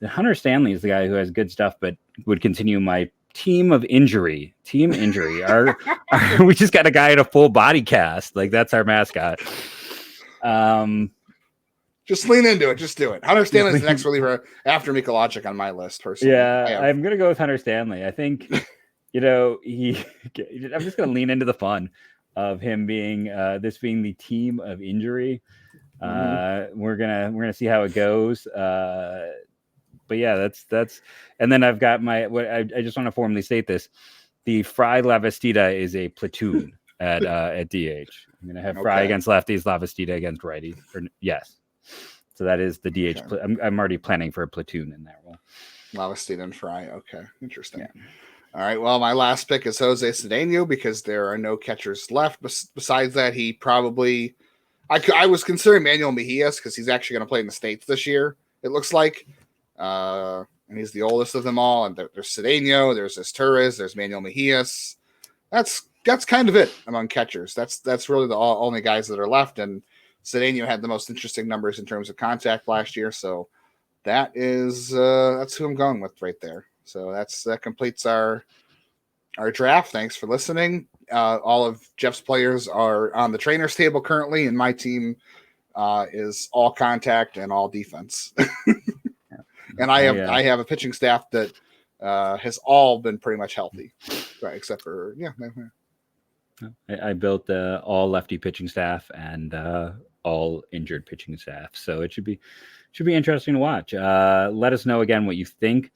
Then Hunter Stanley is the guy who has good stuff, but would continue my team injury. We just got a guy in a full body cast. Like that's our mascot. Just lean into it. Just do it. Hunter Stanley is the next reliever after Mikolajic on my list, personally. Yeah, I'm going to go with Hunter Stanley. I think, I'm just going to lean into the fun of him being this being the team of injury. We're gonna see how it goes. But yeah, that's. And then I've got I just want to formally state this: the Fry Lavastida is a platoon at DH. I'm gonna have Fry against lefties, Lavastida against righties. Yes. So that is the DH. Okay. I'm already planning for a platoon in that role. Lavastida and Fry. Okay, interesting. Yeah. All right. Well, my last pick is Jose Cedeno because there are no catchers left. Besides that, he probably. I was considering Manuel Mejias because he's actually going to play in the States this year. It looks like, and he's the oldest of them all. And there's Cedeno, there's Esturris, there's Manuel Mejias. That's kind of it among catchers. That's really the only guys that are left. And Cedeno had the most interesting numbers in terms of contact last year. So that's who I'm going with right there. So that completes our draft. Thanks for listening. All of Jeff's players are on the trainer's table currently, and my team is all contact and all defense. And I have a pitching staff that has all been pretty much healthy, right? Except for I built all lefty pitching staff and all injured pitching staff, so it should be interesting to watch. Let us know again what you think.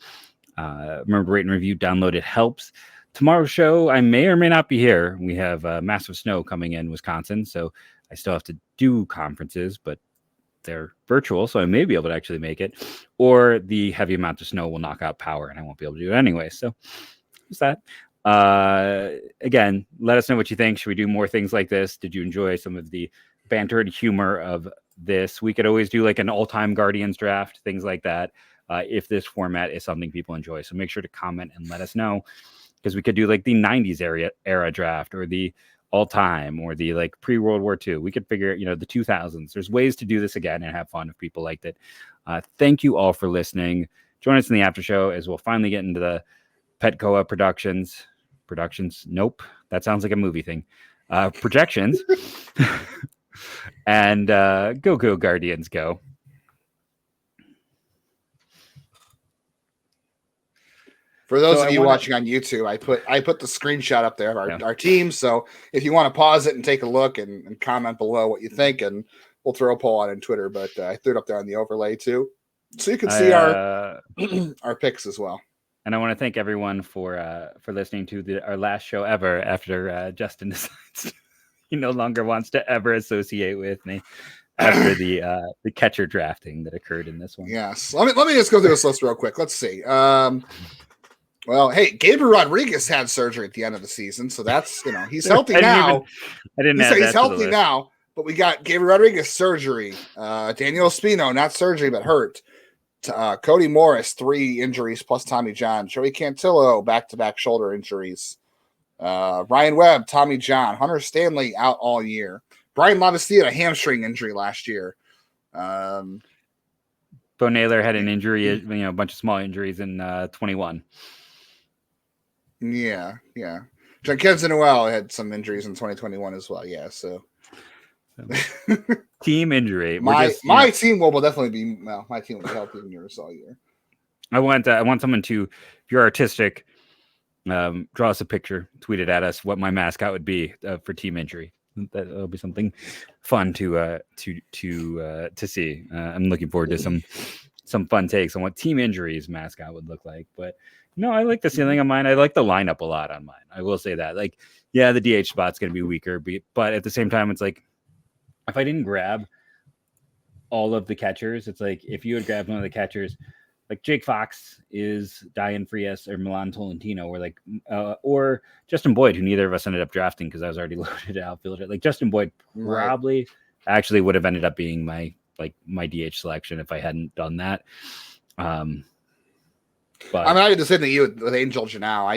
Remember, rate and review, download, it helps. Tomorrow's show, I may or may not be here. We have massive snow coming in Wisconsin, so I still have to do conferences, but they're virtual, so I may be able to actually make it. Or the heavy amount of snow will knock out power, and I won't be able to do it anyway. So, what's that? Again, let us know what you think. Should we do more things like this? Did you enjoy some of the banter and humor of this? We could always do like an all-time Guardians draft, things like that, if this format is something people enjoy. So make sure to comment and let us know, because we could do like the 90s era draft, or the all-time, or the like pre-World War II. We could figure, the 2000s. There's ways to do this again and have fun if people liked it. Thank you all for listening. Join us in the after show as we'll finally get into the PECOTA Productions. Nope. That sounds like a movie thing. Projections. And go Guardians, go. For those of you watching on YouTube, I put the screenshot up there of our team. So if you want to pause it and take a look and comment below what you think, and we'll throw a poll on it on Twitter. But I threw it up there on the overlay too, so you can see our our picks as well. And I want to thank everyone for listening to our last show ever after Justin decides he no longer wants to ever associate with me after the catcher drafting that occurred in this one. Yes. Let me just go through this list real quick. Let's see. Well, hey, Gabriel Rodriguez had surgery at the end of the season, so that's, he's healthy now. He's healthy now, but we got Gabriel Rodriguez surgery. Daniel Espino, not surgery, but hurt. Cody Morris, 3 injuries plus Tommy John. Joey Cantillo, back-to-back shoulder injuries. Ryan Webb, Tommy John. Hunter Stanley out all year. Brian Lavastida, a hamstring injury last year. Bo Naylor had an injury, a bunch of small injuries in 21. Yeah. Jenkins Noel had some injuries in 2021 as well. Yeah, so team injury. My team will definitely be. Well, my team will be healthy in yours all year. I want someone to, if you're artistic, draw us a picture, tweet it at us what my mascot would be for team injury. That'll be something fun to see. I'm looking forward to some fun takes on what team injuries mascot would look like. But no, I like the ceiling on mine. I like the lineup a lot on mine. I will say that. Like, yeah, the DH spot's going to be weaker, but at the same time, it's like, if I didn't grab all of the catchers, it's like if you had grabbed one of the catchers, like Jake Fox is Diane Frias or Milan Tolentino, or Justin Boyd, who neither of us ended up drafting because I was already loaded outfielder. Like Justin Boyd probably actually would have ended up being my DH selection if I hadn't done that. But I did the same thing you with Angel Janau.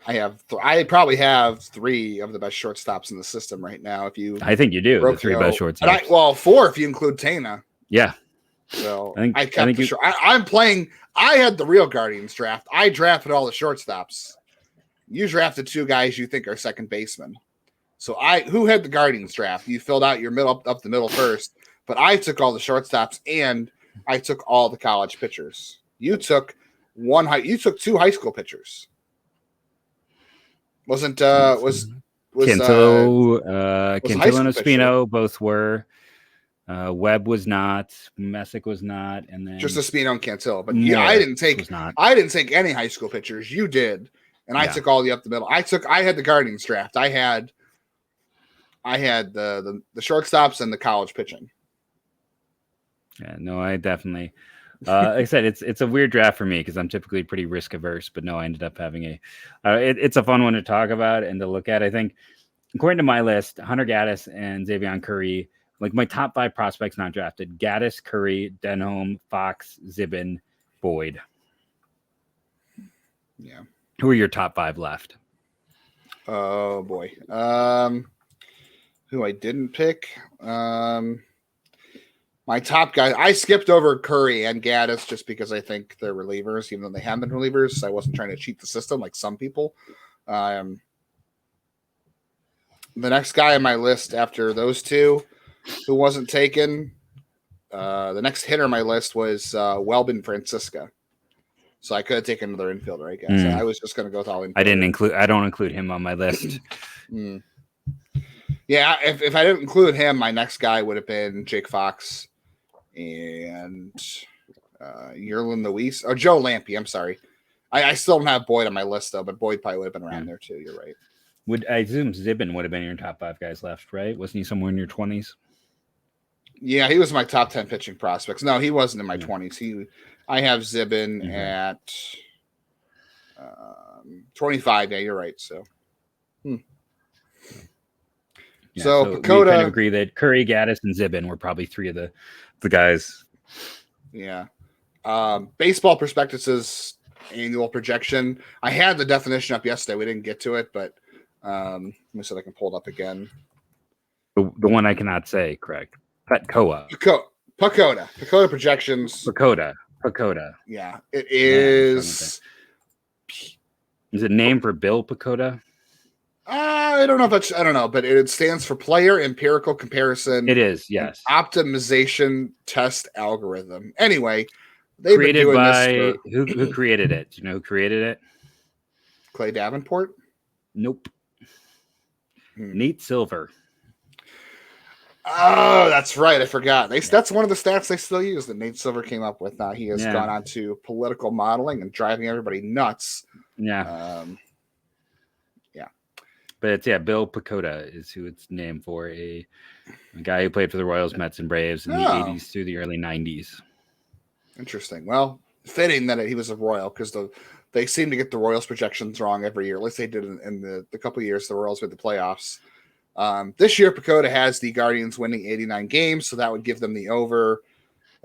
I probably have 3 of the best shortstops in the system right now. I think you do. The 3 best shortstops. 4 if you include Tana. Yeah. So I kept for sure. I'm playing. I had the real Guardians draft. I drafted all the shortstops. You drafted 2 guys you think are second basemen. So who had the Guardians draft? You filled out your middle up the middle first, but I took all the shortstops and I took all the college pitchers. You took 2 high school pitchers. Was Cantillo and Espino both were. Webb was not. Messick was not, and then just Espino and Cantillo. But I didn't take any high school pitchers. You did, and I took all the up the middle. I had the Guardians draft. I had the shortstops and the college pitching. Yeah, no, I definitely. Like I said, it's a weird draft for me because I'm typically pretty risk averse, but no, I ended up having it's a fun one to talk about and to look at. I think, according to my list, Hunter Gehres and Xavier Curry, like my top 5 prospects not drafted: Gehres, Curry, Denholm, Fox, Zibin, Boyd. Yeah. Who are your top 5 left? Oh boy. Who I didn't pick. My top guys, I skipped over Curry and Gaddis just because I think they're relievers, even though they have been relievers. I wasn't trying to cheat the system like some people. The next guy on my list after those 2 who wasn't taken, the next hitter on my list was Welbin Francisca. So I could have taken another infielder, I guess. I was just going to go with all infielder. I don't include him on my list. Yeah, if I didn't include him, my next guy would have been Jake Fox and Yerlin Luis. Oh, Joe Lampe. I'm sorry. I still don't have Boyd on my list, though, but Boyd probably would have been around there, too. You're right. I assume Zibin would have been your top 5 guys left, right? Wasn't he somewhere in your 20s? Yeah, he was my top 10 pitching prospects. No, he wasn't in my 20s. I have Zibin at 25. Yeah, you're right. So, so PECOTA, we kind of agree that Curry, Gehres, and Zibin were probably 3 of the guys. Yeah. Baseball Prospectus's annual projection. I had the definition up yesterday. We didn't get to it, but let me see if I can pull it up again. The one I cannot say, correct? PECOTA Projections. PECOTA. Yeah, it is. Is it named for Bill PECOTA? I don't know if I don't know, but it stands for Player Empirical Comparison. It is, yes. Optimization Test Algorithm. Anyway, they've created been doing by this who created it? Do you know who created it? Clay Davenport? Nope. Nate Silver. Oh, that's right. I forgot. That's one of the stats they still use that Nate Silver came up with. Now he has gone on to political modeling and driving everybody nuts. Yeah. But it's Bill PECOTA is who it's named for, a guy who played for the Royals, Mets, and Braves in the 80s through the early 90s. Interesting. Well, fitting that he was a Royal because they seem to get the Royals projections wrong every year. At least they did in the couple of years the Royals made the playoffs. This year, PECOTA has the Guardians winning 89 games, so that would give them the over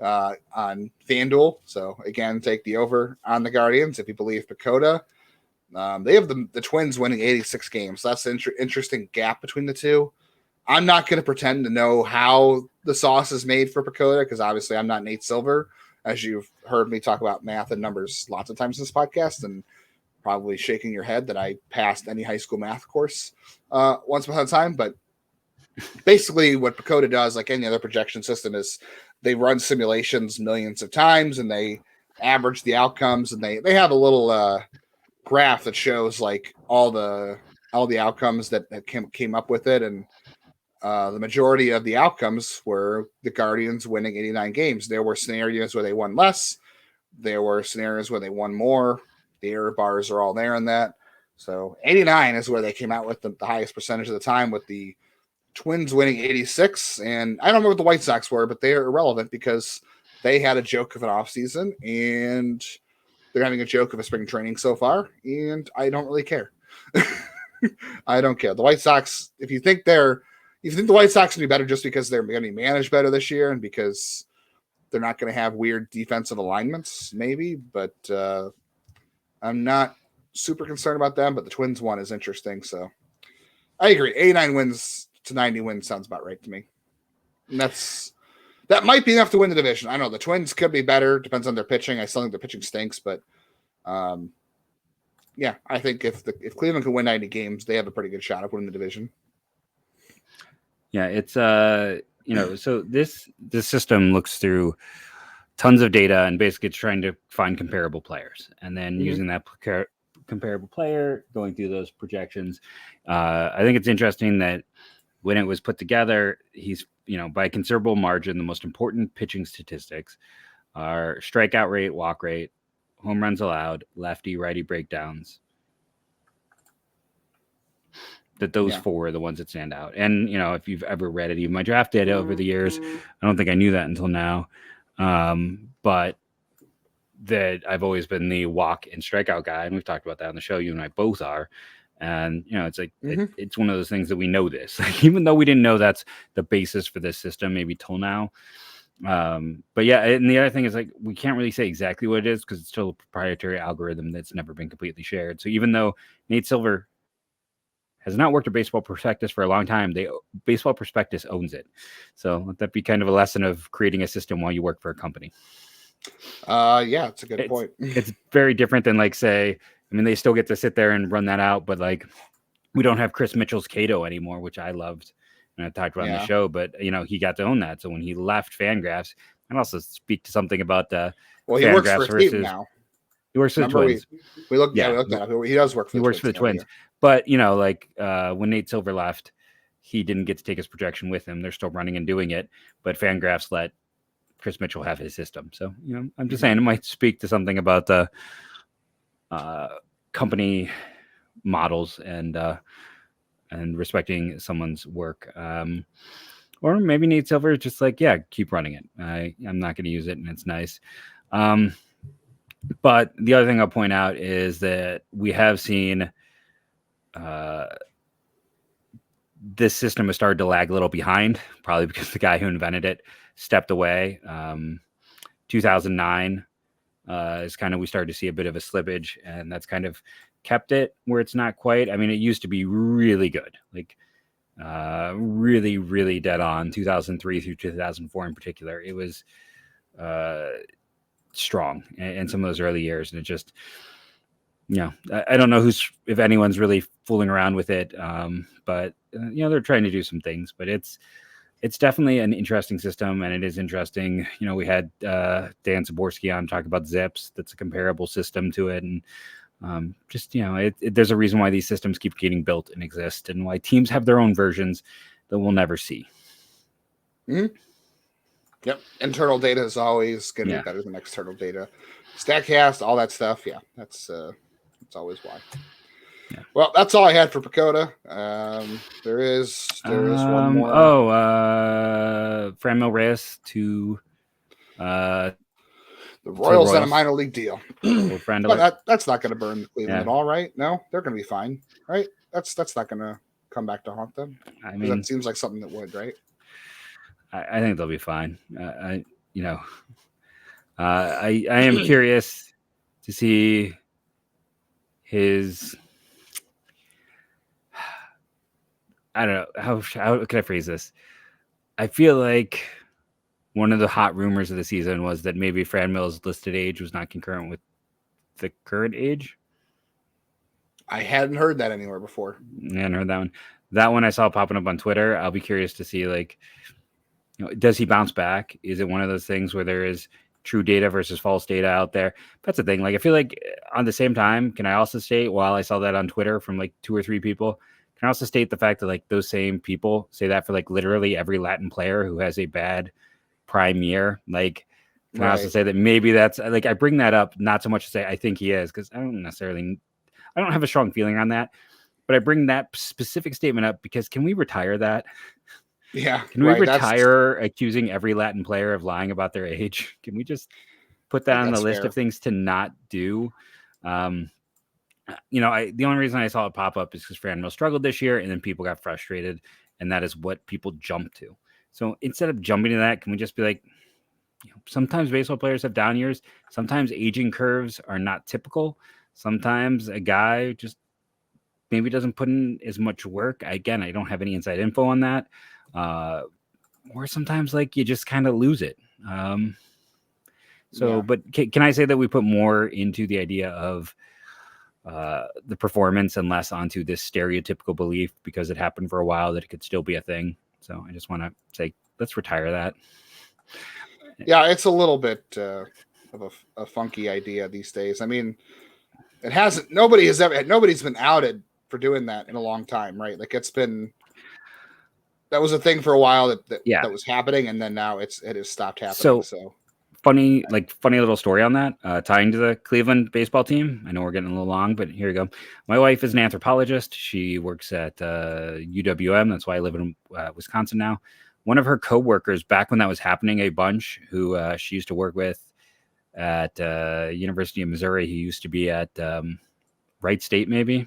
on FanDuel. So, again, take the over on the Guardians if you believe PECOTA. They have the Twins winning 86 games. So that's an interesting gap between the two. I'm not going to pretend to know how the sauce is made for PECOTA because obviously I'm not Nate Silver, as you've heard me talk about math and numbers lots of times in this podcast, and probably shaking your head that I passed any high school math course once upon a time. But basically what PECOTA does, like any other projection system, is they run simulations millions of times and they average the outcomes, and they have a little graph that shows like all the outcomes that came up with it, and the majority of the outcomes were the Guardians winning 89 games. There were scenarios where they won less. There were scenarios where they won more. The error bars are all there in that. So 89 is where they came out with the highest percentage of the time, with the Twins winning 86. And I don't remember what the White Sox were, but they are irrelevant because they had a joke of an offseason and they're having a joke of a spring training so far. And I don't really care. I don't care. The White Sox, if you think the White Sox can be better just because they're going to be managed better this year and because they're not going to have weird defensive alignments, maybe, but I'm not super concerned about them. But the Twins one is interesting, so I agree. 89 wins to 90 wins sounds about right to me. And that might be enough to win the division. I know the Twins could be better. Depends on their pitching. I still think their pitching stinks, but yeah, I think if Cleveland can win 90 games, they have a pretty good shot of winning the division. Yeah, it's so this system looks through tons of data and basically it's trying to find comparable players, and then using that comparable player, going through those projections. I think it's interesting that when it was put together, he's by a considerable margin, the most important pitching statistics are strikeout rate, walk rate, home runs allowed, lefty, righty breakdowns. That those 4 are the ones that stand out. And, if you've ever read any of my draft data over the years, I don't think I knew that until now. But that I've always been the walk and strikeout guy. And we've talked about that on the show. You and I both are. And, it's like, it's one of those things that we know this, like, even though we didn't know that's the basis for this system, maybe till now. But yeah, and the other thing is, like, we can't really say exactly what it is because it's still a proprietary algorithm that's never been completely shared. So even though Nate Silver has not worked at Baseball Prospectus for a long time, Baseball Prospectus owns it. So let that be kind of a lesson of creating a system while you work for a company. Yeah, it's a good point. It's very different than, like, say, they still get to sit there and run that out, but like we don't have Chris Mitchell's Cato anymore, which I loved and I talked about on the show, but he got to own that. So when he left Fangraphs, and also speak to something about he works for a team now. He works for the Remember Twins. we looked at it. He does work for He the works Twins. for the Twins. But, like when Nate Silver left, he didn't get to take his projection with him. They're still running and doing it. But Fangraphs let Chris Mitchell have his system. So, I'm just saying it might speak to something about the company models and respecting someone's work. Or maybe Nate Silver is just like, yeah, keep running it. I'm not going to use it, and it's nice. But the other thing I'll point out is that we have seen this system has started to lag a little behind, probably because the guy who invented it stepped away. 2009 is kind of, we started to see a bit of a slippage, and that's kind of kept it where it's not quite. I mean, it used to be really good, like really, really dead on. 2003 through 2004 in particular, it was strong in some of those early years, and it just, I don't know if anyone's really fooling around with it, but they're trying to do some things. But it's definitely an interesting system, and it is interesting. We had Dan Zaborski on talk about Zips. That's a comparable system to it, and there's a reason why these systems keep getting built and exist, and why teams have their own versions that we'll never see. Mm-hmm. Yep. Internal data is always going to be better than external data. Statcast, all that stuff. Yeah, that's always why. Yeah. Well, that's all I had for PECOTA. There is one more. Franmil Reyes to the Royals on a minor league deal. But that's not going to burn Cleveland at all, right? No, they're going to be fine, right? That's not going to come back to haunt them. I mean, that seems like something that would, right? I think they'll be fine. I am curious to see his. I don't know how can I phrase this. I feel like one of the hot rumors of the season was that maybe Franmil's listed age was not concurrent with the current age. I hadn't heard that anywhere before. I hadn't heard that one. That one I saw popping up on Twitter. I'll be curious to see, like, does he bounce back? Is it one of those things where there is true data versus false data out there? That's the thing. Like, I feel like on the same time, can I also state, while I saw that on Twitter from like 2 or 3 people, can I also state the fact that like those same people say that for like literally every Latin player who has a bad prime year? Like, can I also say that maybe that's like, I bring that up not so much to say I think he is, because I don't have a strong feeling on that, but I bring that specific statement up because can we retire that? Yeah. Can we retire accusing every Latin player of lying about their age? Can we just put that on the list of things to not do? The only reason I saw it pop up is because Franmil struggled this year, and then people got frustrated, and that is what people jump to. So instead of jumping to that, can we just be like, sometimes baseball players have down years. Sometimes aging curves are not typical. Sometimes a guy just maybe doesn't put in as much work. Again, I don't have any inside info on that. Or sometimes like you just kind of lose it. But can I say that we put more into the idea of the performance and less onto this stereotypical belief because it happened for a while that it could still be a thing? So I just want to say, let's retire that. Yeah, it's a little bit of a funky idea these days. I mean, nobody's been outed for doing that in a long time, right? Like that was a thing for a while that was happening, and then now it has stopped happening. So funny little story on that, tying to the Cleveland baseball team. I know we're getting a little long, but here we go. My wife is an anthropologist. She works at UWM. That's why I live in Wisconsin now. One of her coworkers, back when that was happening a bunch, who she used to work with at University of Missouri, he used to be at Wright State, maybe.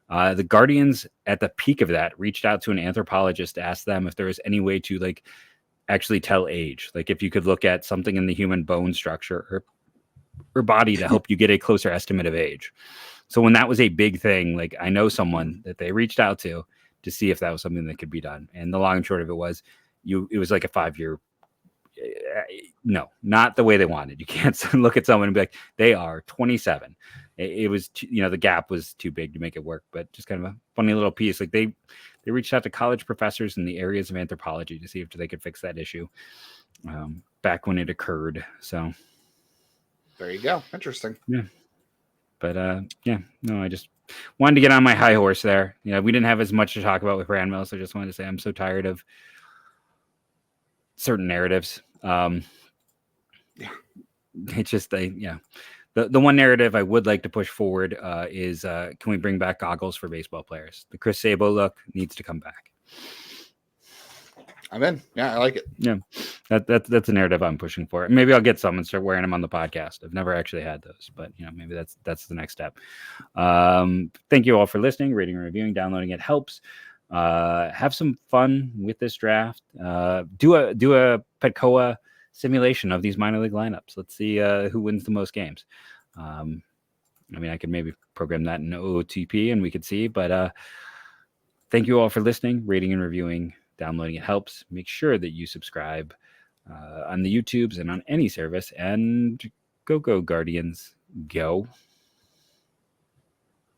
The Guardians, at the peak of that, reached out to an anthropologist to ask them if there was any way to like actually tell age, like if you could look at something in the human bone structure or body to help you get a closer estimate of age. So when that was a big thing, like I know someone that they reached out to see if that was something that could be done. And the long and short of it was, it was like a 5-year. No, not the way they wanted. You can't look at someone and be like, they are 27. It was, the gap was too big to make it work, but just kind of a funny little piece. Like they reached out to college professors in the areas of anthropology to see if they could fix that issue back when it occurred. So there you go. Interesting. Yeah. But yeah, no, I just wanted to get on my high horse there. You know, we didn't have as much to talk about with Franmil, so I just wanted to say I'm so tired of certain narratives. It's just the one narrative I would like to push forward is can we bring back goggles for baseball players? The Chris Sabo look needs to come back. I'm in. Yeah, I like it. Yeah, that's a narrative I'm pushing for. Maybe I'll get some and start wearing them on the podcast. I've never actually had those, but you know, maybe that's the next step. Thank you all for listening, rating and reviewing, downloading. It helps. Have some fun with this draft. Do a PECOTA simulation of these minor league lineups. Let's see who wins the most games. I mean, I could maybe program that in OOTP and we could see, but thank you all for listening, rating and reviewing, downloading. It helps. Make sure that you subscribe on the YouTubes and on any service, and go Guardians, go.